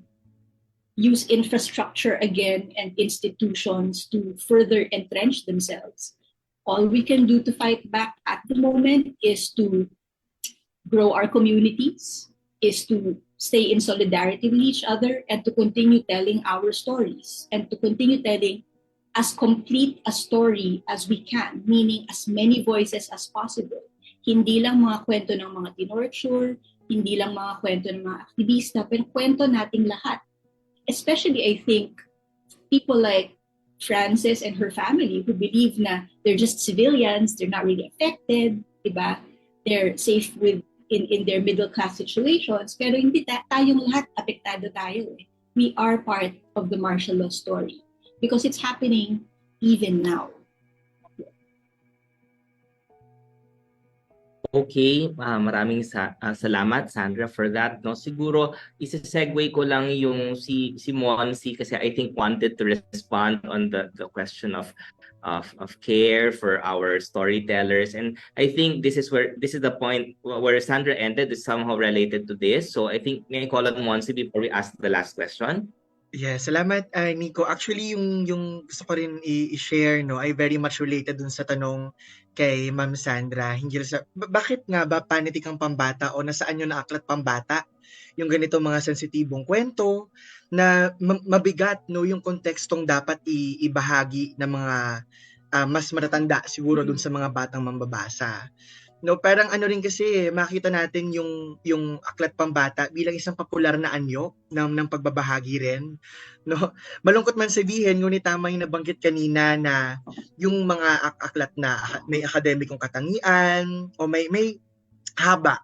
use infrastructure again and institutions to further entrench themselves. All we can do to fight back at the moment is to grow our communities, is to stay in solidarity with each other, and to continue telling our stories, and to continue telling as complete a story as we can, meaning as many voices as possible. Hindi lang mga kwento ng mga tinorture, hindi lang mga kwento ng mga aktivista, pero kwento nating lahat. Especially, I think, people like Frances and her family who believe na they're just civilians, they're not really affected, diba? They're safe in their middle class situations, pero hindi tayong lahat apektado tayo. We are part of the martial law story because it's happening even now. Okay, maraming salamat Sandra for that. No, siguro isa-segue ko lang yung si Monsi kasi I think wanted to respond on the question of of care for our storytellers. And I think this is the point where Sandra ended is somehow related to this. So I think may I call on Monsi before we ask the last question. Yes, salamat Nico. Actually, yung gusto ko rin i-share no, ay very much related dun sa tanong kay Ma'am Sandra. Hinggil sa bakit nga ba panitikang pambata o nasaan yung naaklat pambata? Yung ganito mga sensitibong kwento na mabigat no yung kontekstong dapat ibahagi ng mga mas matatanda siguro dun sa mga batang mambabasa. No, parang ano rin kasi makita natin yung aklat pambata bilang isang popular na anyo ng pagbabahagi rin. No, malungkot man sabihin ngunit tama yung nabanggit kanina na yung mga aklat na may akademikong katangian o may haba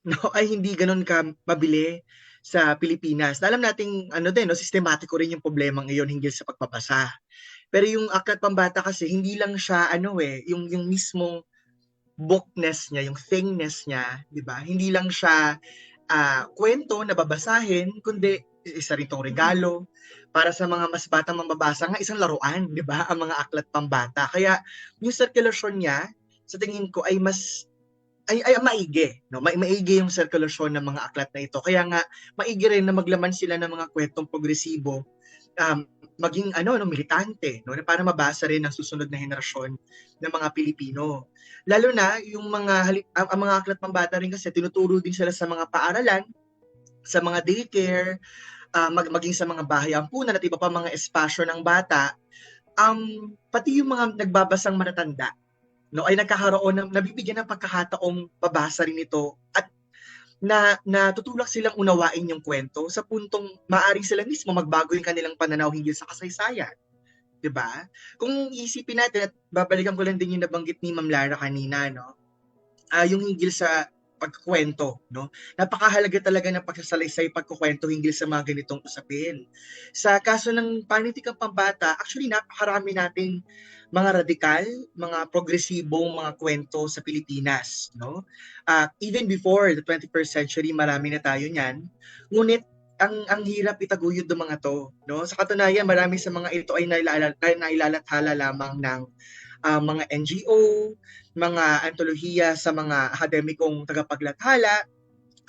no ay hindi ganoon ka mabili sa Pilipinas. Alam nating ano din no sistematiko rin yung problema ngayon hinggil sa pagbabasa. Pero yung aklat pambata kasi hindi lang siya yung mismong bookness niya, yung thingness niya, di ba? Hindi lang siya kwento na babasahin, kundi isa rin tong regalo para sa mga mas batang mambabasa nga isang laruan, di ba? Ang mga aklat pambata. Kaya yung sirkulasyon niya, sa tingin ko ay mas ay maigi, no? Maigi yung sirkulasyon ng mga aklat na ito. Kaya nga maigi rin na maglaman sila ng mga kwentong progresibo, maging militante, no? Para mabasa rin ng susunod na henerasyon ng mga Pilipino. Lalo na yung ang mga aklat pambata rin kasi tinuturo din sila sa mga paaralan, sa mga daycare, maging sa mga bahay ampunan at iba pa mga espasyo ng bata. Pati yung mga nagbabasang matatanda, no, ay nabibigyan ng pagkakataong babasa rin ito at natutulak silang unawain yung kwento sa puntong maaari sila mismo magbago yung kanilang pananaw hinggil sa kasaysayan. Diba? Kung isipin natin at babalikan ko lang din yung nabanggit ni Ma'am Lara kanina, no? Yung hinggil sa pagkukwento, no? Napakahalaga talaga ng pagsasalaysay pagkukwento hinggil sa mga ganitong usapin. Sa kaso ng panitikang pambata, actually napakarami nating mga radikal, mga progresibong mga kwento sa Pilipinas, no? Even before the 21st century, marami na tayo niyan. Ngunit ang hirap itaguyod ng mga to, no? Sa katunayan, marami sa mga ito ay nailalathala lamang ng mga NGO, mga antolohiya sa mga akademikong tagapaglathala,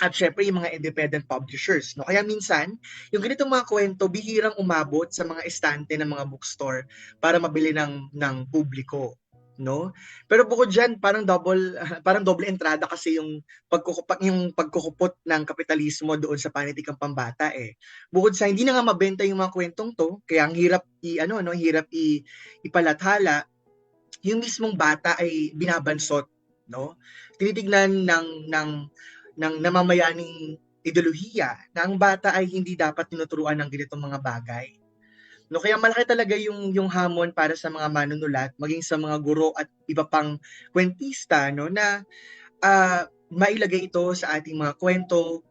at syempre yung mga independent publishers, no? Kaya minsan, yung ganitong mga kwento bihirang umabot sa mga estante ng mga bookstore para mabili ng publiko, no? Pero bukod diyan, parang double entrada kasi yung pagkukupot ng kapitalismo doon sa panitikang pambata eh. Bukod sa hindi na nga mabenta yung mga kwentong to, kaya ang hirap ipalathala, yung mismong bata ay binabansot, no? Tinitignan ng namamayaning ideolohiya na ang bata ay hindi dapat tinuturuan ng ganitong mga bagay. No, kaya malaki talaga yung hamon para sa mga manunulat, maging sa mga guro at iba pang kwentista, no, na mailagay ito sa ating mga kwento,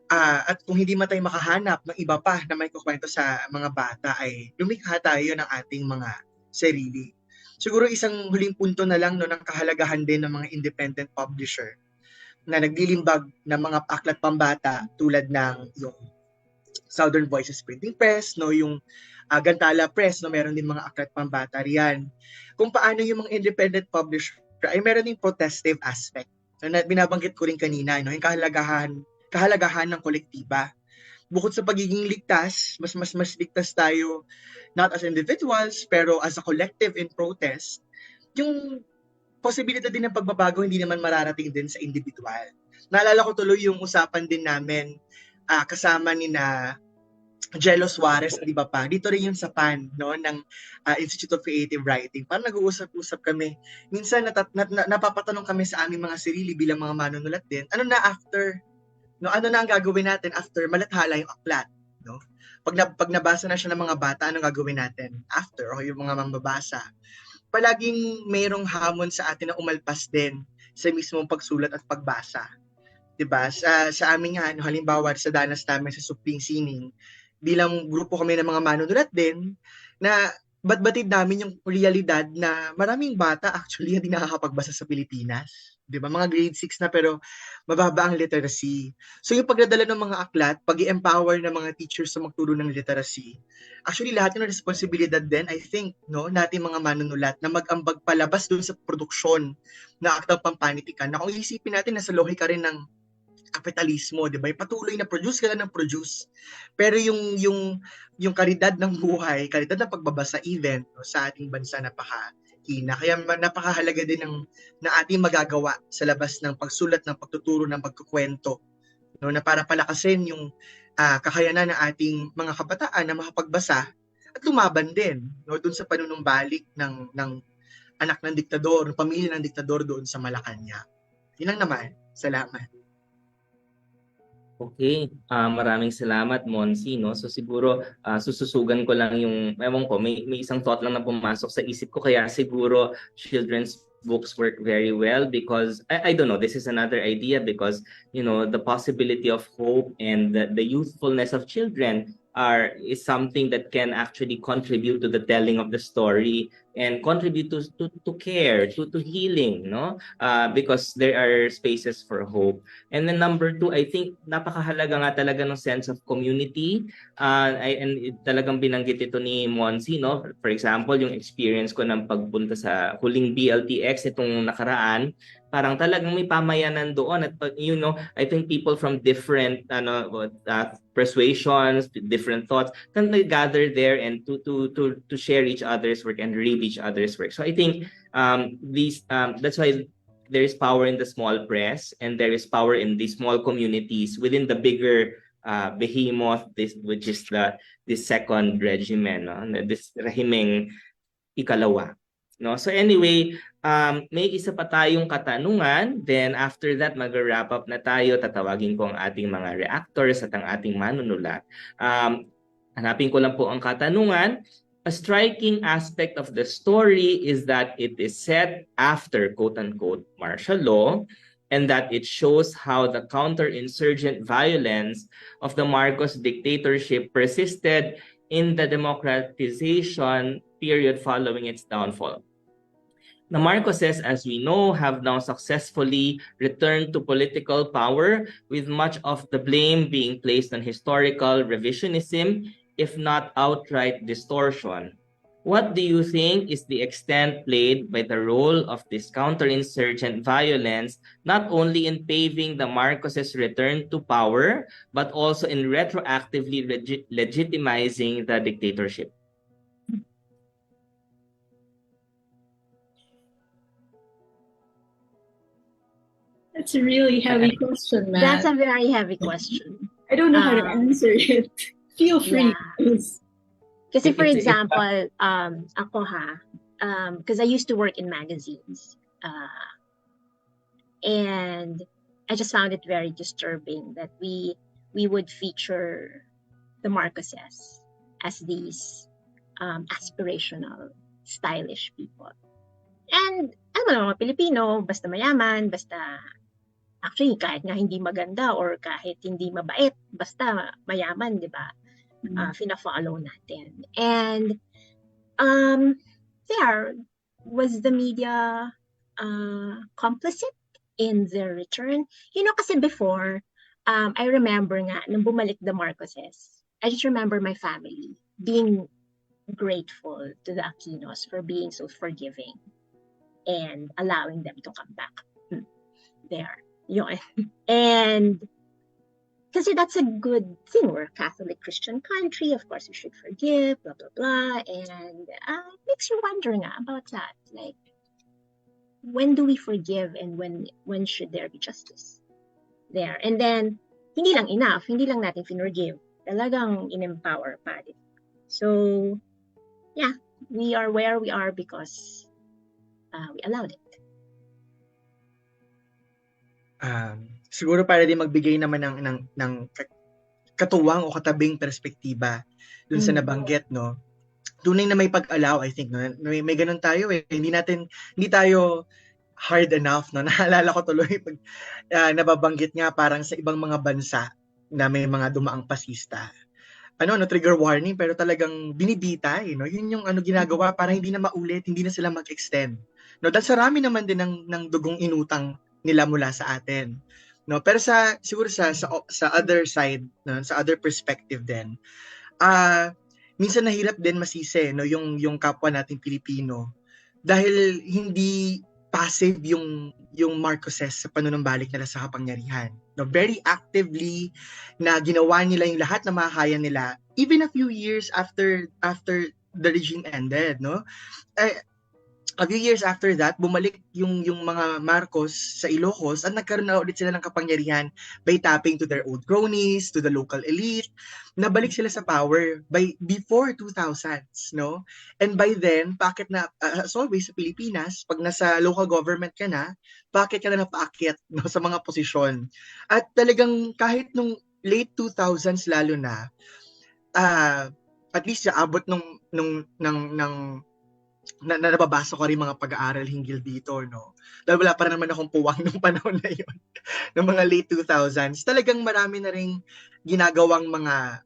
at kung hindi man tayo makahanap ng iba pa na may kukwento sa mga bata, ay lumikha tayo ng ating mga sarili. Siguro isang huling punto na lang, no, ng kahalagahan din ng mga independent publisher na naglilimbag ng mga aklat pambata tulad ng yung Southern Voices Printing Press, no, yung Gantala Press, no, meron din mga aklat pambata riyan. Kung paano yung mga independent publisher ay meron din protective aspect. So, binabanggit ko rin kanina, no, yung kahalagahan ng kolektiba. Bukod sa pagiging ligtas, mas ligtas tayo not as individuals pero as a collective in protest. Yung posibilidad din ng pagbabago hindi naman mararating din sa individual. Naalala ko tuloy yung usapan din namin kasama ni na Jello Suarez at iba pa. Dito rin yung sa PAN, no, ng Institute of Creative Writing. Parang nag-uusap-usap kami. Minsan napapatanong kami sa aming mga sarili bilang mga manunulat din. Ano na after? No, ano na ang gagawin natin after malathala yung aklat, no? Pag nabasa na siya ng mga bata, anong gagawin natin after o yung mga mambabasa? Palaging mayroong hamon sa atin na umalpas din sa mismong pagsulat at pagbasa. Diba? Sa amin nga, halimbawa sa danas namin sa Supling Sining, bilang grupo kami ng mga manunulat din, na batid namin yung realidad na maraming bata actually hindi nakakapagbasa sa Pilipinas. 'Di ba? Mga grade 6 na pero mababa ang literacy. So yung pagdadala ng mga aklat, pag-i-empower ng mga teachers sa magturo ng literacy, actually lahat yung responsibilidad din, I think, no, natin mga manunulat na mag-ambag palabas doon sa produksyon na aktang pampanitikan. Na kung iisipin natin, nasa lohika rin ng kapitalismo, 'di ba? Patuloy na produce ka lang ng produce. Pero yung kalidad ng buhay, kalidad ng pagbabasa even no, sa ating bansa napakahina. Kaya napakahalaga din na ating magagawa sa labas ng pagsulat, ng pagtuturo, ng pagkukwento, no, na para palakasin yung kakayanan ng ating mga kabataan na makapagbasa at lumaban din no, doon sa panunumbalik ng anak ng diktador, ng pamilya ng diktador doon sa Malacanang. Yun lang naman. Salamat. Okay, maraming salamat, Monsi, no? So siguro sususugan ko lang yung, ewan ko, may isang thought lang na pumasok sa isip ko, kaya siguro children's books work very well because I don't know, this is another idea because you know the possibility of hope and the youthfulness of children is something that can actually contribute to the telling of the story and contribute to care, to healing, no? Because there are spaces for hope. And then number 2, I think napakahalaga nga talaga ng sense of community. And talagang binanggit ito ni Monsi, no? For example, yung experience ko ng pagpunta sa huling BLTX itong nakaraan, parang talagang may pamayanan doon at you know, I think people from different persuasions, different thoughts can gather there and to share each other's work and read each other's work. So I think that's why there is power in the small press and there is power in the small communities within the bigger behemoth, which is the second regimen, no? This rehimeng ikalawa. No? So anyway, may isa pa tayong katanungan. Then after that, mag-wrap up na tayo. Tatawagin ko ang ating mga reactors at ang ating manunulat. Hanapin ko lang po ang katanungan. A striking aspect of the story is that it is set after quote-unquote martial law and that it shows how the counterinsurgent violence of the Marcos dictatorship persisted in the democratization period following its downfall. The Marcoses, as we know, have now successfully returned to political power, with much of the blame being placed on historical revisionism, if not outright distortion. What do you think is the extent played by the role of this counterinsurgent violence, not only in paving the Marcoses' return to power, but also in retroactively legitimizing the dictatorship? That's a really heavy question, Matt. That's a very heavy question. I don't know how to answer it. Feel free. Yeah. Kasi for example, ako because I used to work in magazines, and I just found it very disturbing that we would feature the Marcoses as these aspirational, stylish people. And alam mo mga Pilipino, basta mayaman, basta actually kahit nga hindi maganda or kahit hindi mabait, basta mayaman, di ba? Fina-follow natin. And there was the media complicit in their return. You know, kasi before, I remember nga, nung bumalik the Marcoses, I just remember my family being grateful to the Aquinos for being so forgiving and allowing them to come back there. Yun. And kasi that's a good thing. We're a Catholic Christian country. Of course, we should forgive, blah, blah, blah. And it makes you wonder nga about that. Like, when do we forgive and when should there be justice there? And then, hindi lang enough. Hindi lang natin forgive. Talagang in-empower pa din. So, yeah, we are where we are because we allowed it. Siguro para din magbigay naman ng katuwang o katabing perspektiba dun sa nabanggit, no? Tunay na may pag-allow, I think, no? May ganun tayo eh. Hindi tayo hard enough, no? Naalala ko tuloy pag nababanggit nga parang sa ibang mga bansa na may mga dumaang pasista. trigger warning, pero talagang binibitay, no? Yun yung ginagawa para hindi na maulit, hindi na sila mag-extend. No, dahil sarami naman din ng dugong inutang nila mula sa atin. No, pero siguro sa other side, no, sa other perspective din. Minsan nahirap din masisi, no, yung kapwa nating Pilipino dahil hindi passive yung Marcoses sa panunumbalik nila sa kapangyarihan. No, very actively na ginawa nila yung lahat na makakaya nila even a few years after the regime ended, no? A few years after that, bumalik yung mga Marcos sa Ilocos at nagkaroon na ulit sila ng kapangyarihan by tapping to their old cronies, to the local elite. Nabalik sila sa power before 2000s, no? And by then, bakit na, as always sa Pilipinas, pag nasa local government ka na, bakit ka na napaakyat, no, sa mga posisyon? At talagang kahit nung late 2000s lalo na, at least sa abot nababasa ko rin mga pag-aaral hinggil dito, no? Dahil wala pa naman akong puwang nung panahon na yun, ng mga late 2000s. Talagang marami na rin ginagawang mga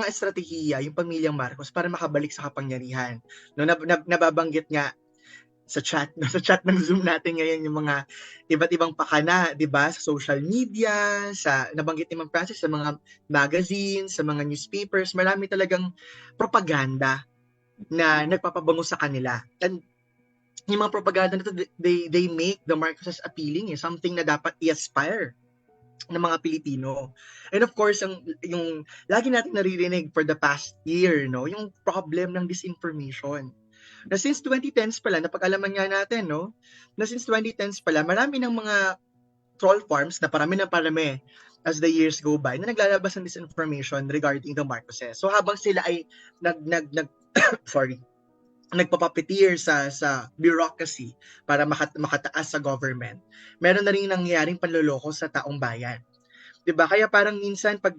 estratehiya yung pamilyang Marcos para makabalik sa kapangyarihan. No, nababanggit nga sa chat, no, sa chat ng Zoom natin ngayon yung mga iba't ibang pakana, 'di ba, sa social media, nabanggit ni Ma'am Francis sa mga magazines, sa mga newspapers, marami talagang propaganda na nagpapabango sa kanila. And yung mga propaganda na to, they make the Marcoses appealing, something na dapat i-aspire ng mga Pilipino. And of course, yung lagi natin naririnig for the past year, no, yung problem ng disinformation. Na since 2010s pala, napag-alaman nga natin, no, na since 2010s pala, marami ng mga troll farms na parami as the years go by na naglalabas ng disinformation regarding the Marcoses. So habang sila ay nagpapapiteer sa bureaucracy para makataas sa government, meron na rin nangyayaring panloloko sa taong bayan. 'Di ba? Kaya parang minsan pag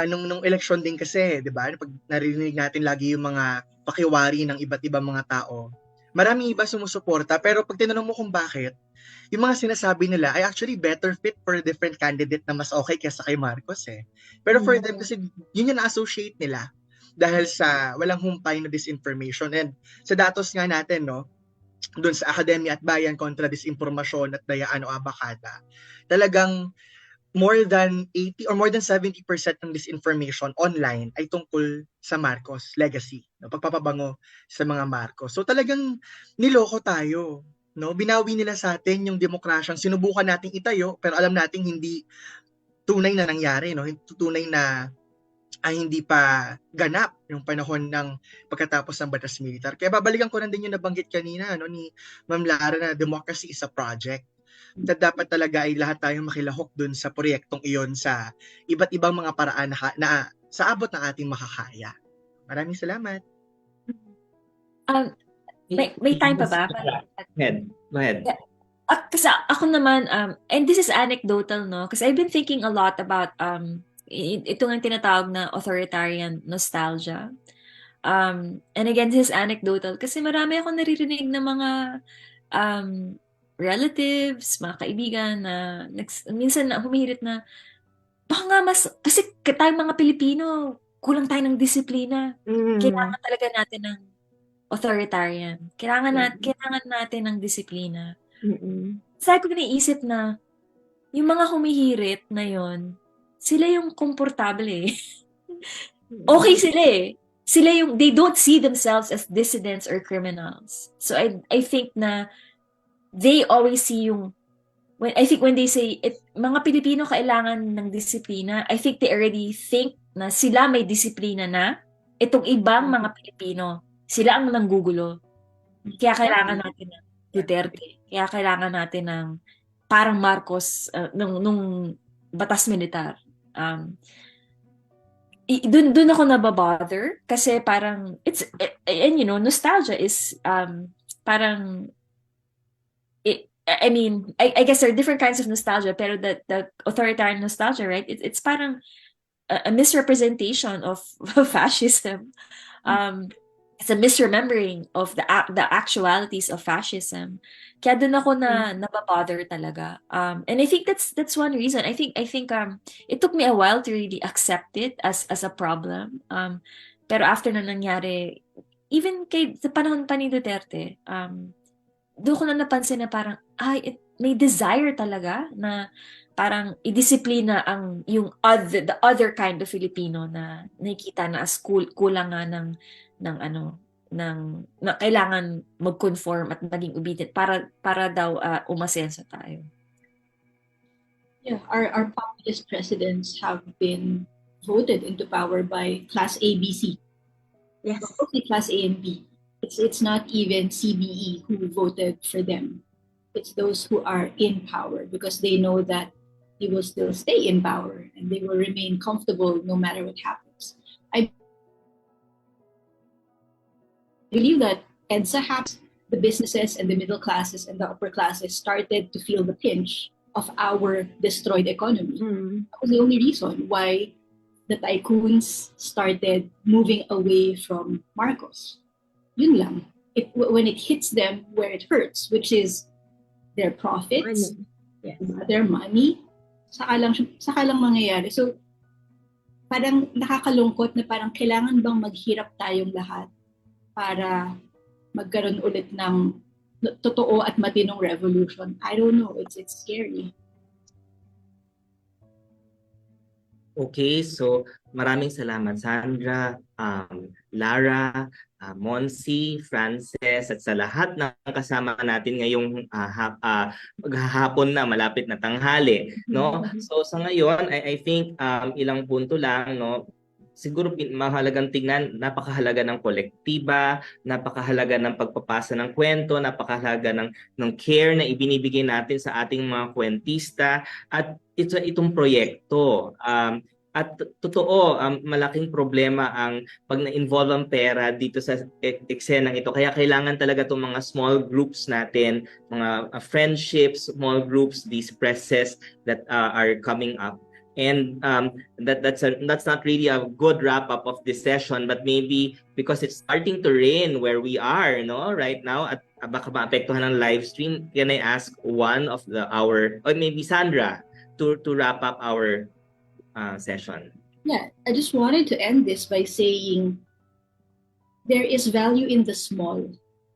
nung election din kasi, 'di ba? Pag narinig natin lagi yung mga pakiwari ng iba't ibang mga tao, maraming iba sumusuporta, pero pag tinanong mo kung bakit, yung mga sinasabi nila ay actually better fit for a different candidate na mas okay kaysa kay Marcos eh. Pero for them kasi yun yung na-associate nila dahil sa walang humpay na disinformation. And sa datos nga natin, no, doon sa Akademya at Bayan kontra Disinformasyon at Dayaan o Abakada, talagang more than 80 or more than 70% ng disinformation online ay tungkol sa Marcos legacy, no, pagpapabango sa mga Marcos. So talagang niloko tayo, no? Binawi nila sa atin yung demokrasyang sinubukan nating itayo, pero alam nating hindi tunay na nangyari, no? Tunay na ay hindi pa ganap yung panahon ng pagkatapos ng batas militar. Kaya babalikan ko rin din yung nabanggit kanina, no, ni Ma'am Lara, na democracy is a project. At dapat talaga ay lahat tayong makilahok dun sa proyektong iyon sa iba't ibang mga paraan na sa abot ng ating makakaya. Maraming salamat. May time pa ba? Go ahead. Kasi ako naman, and this is anecdotal, no? Kasi I've been thinking a lot about ito nga tinatawag na authoritarian nostalgia. And again, this is anecdotal kasi marami akong naririnig na mga relatives, mga kaibigan na minsan na humihirit na baka nga kasi tayong mga Pilipino, kulang tayo ng disiplina. Kailangan talaga natin ng authoritarian. Kailangan natin ng disiplina. Sabi ko naisip na yung mga humihirit na yon, sila yung komportable eh. Okay sila eh. They don't see themselves as dissidents or criminals. So I think na they always see when they say mga Pilipino kailangan ng disiplina, I think they already think na sila may disiplina na, itong ibang mga Pilipino, sila ang nanggugulo. Kaya kailangan natin ng Duterte. Kaya kailangan natin ng parang Marcos nung batas militar. Dun ako nababother kasi parang and nostalgia is parang I guess there are different kinds of nostalgia, pero the authoritarian nostalgia, right? It's parang a misrepresentation of fascism. it's a misremembering of the actualities of fascism. Kaya doon ako nababother talaga. And I think that's one reason. I think it took me a while to really accept it as a problem. Pero after na nangyari, even sa panahon pa ni Duterte, doon ko na napansin na parang may desire talaga na parang idisiplina the other kind of Filipino na nakikita na as kulang nga na kailangan mag-conform at maging obedient para daw umasenso tayo. Yeah, our populist presidents have been voted into power by Class A, B, C. Yes. Mostly Class A and B. It's not even CBE who voted for them. It's those who are in power because they know that he will still stay in power and they will remain comfortable no matter what happens. I believe that EDSA has the businesses and the middle classes and the upper classes started to feel the pinch of our destroyed economy. That was the only reason why the tycoons started moving away from Marcos. Yun lang. When it hits them where it hurts, which is their profits, their money, saka lang mangyayari. So, parang nakakalungkot na parang kailangan bang maghirap tayong lahat para magkaroon ulit ng totoo at matinong revolution. I don't know. It's scary. Okay, so maraming salamat Sandra, Lara, Monsi, Frances, at sa lahat ng kasama natin ngayong maghahapon na, malapit na tanghali, no? So sa ngayon, I think ilang punto lang, no? Siguro mahalagang tingnan, napakahalaga ng kolektiba, napakahalaga ng pagpapasa ng kwento, napakahalaga ng care na ibinibigay natin sa ating mga kwentista at itong proyekto. At totoo, malaking problema ang pag na-involve ang pera dito sa eksenang ito. Kaya kailangan talaga itong mga small groups natin, mga friendships, small groups, these presses that are coming up. And that's not really a good wrap up of this session, but maybe because it's starting to rain where we are, no, right now, at baka maapektuhan ng live stream, can I ask one of or maybe Sandra to wrap up our session? Yeah, I just wanted to end this by saying there is value in the small.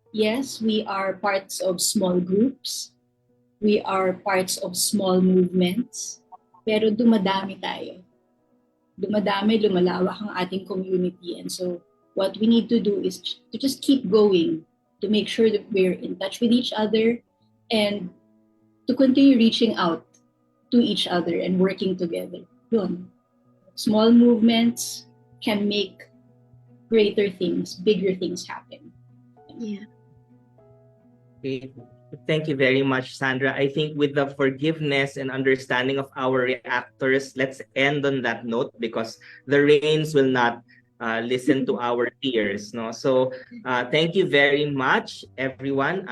Yes, we are parts of small groups. We are parts of small movements. Pero dumadami tayo. Dumadami, lumalawak ang ating community. And so what we need to do is to just keep going, to make sure that we're in touch with each other and to continue reaching out to each other and working together. Yun. Small movements can make greater things, bigger things happen. Yeah. Okay. Thank you very much, Sandra. I think with the forgiveness and understanding of our reactors, let's end on that note because the rains will not listen to our tears. No? So thank you very much, everyone.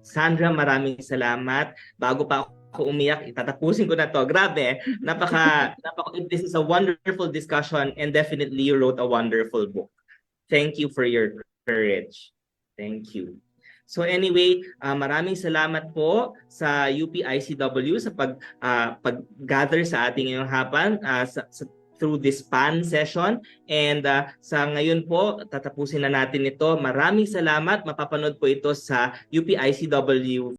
Sandra, maraming salamat. Bago pa ako umiyak, itatapusin ko na to. Grabe, this is a wonderful discussion and definitely you wrote a wonderful book. Thank you for your courage. Thank you. So anyway, maraming salamat po sa UP-ICW sa pag-gather sa ating ngayong hapon through this PAN session. And sa ngayon po, tatapusin na natin ito. Maraming salamat. Mapapanood po ito sa UP-ICW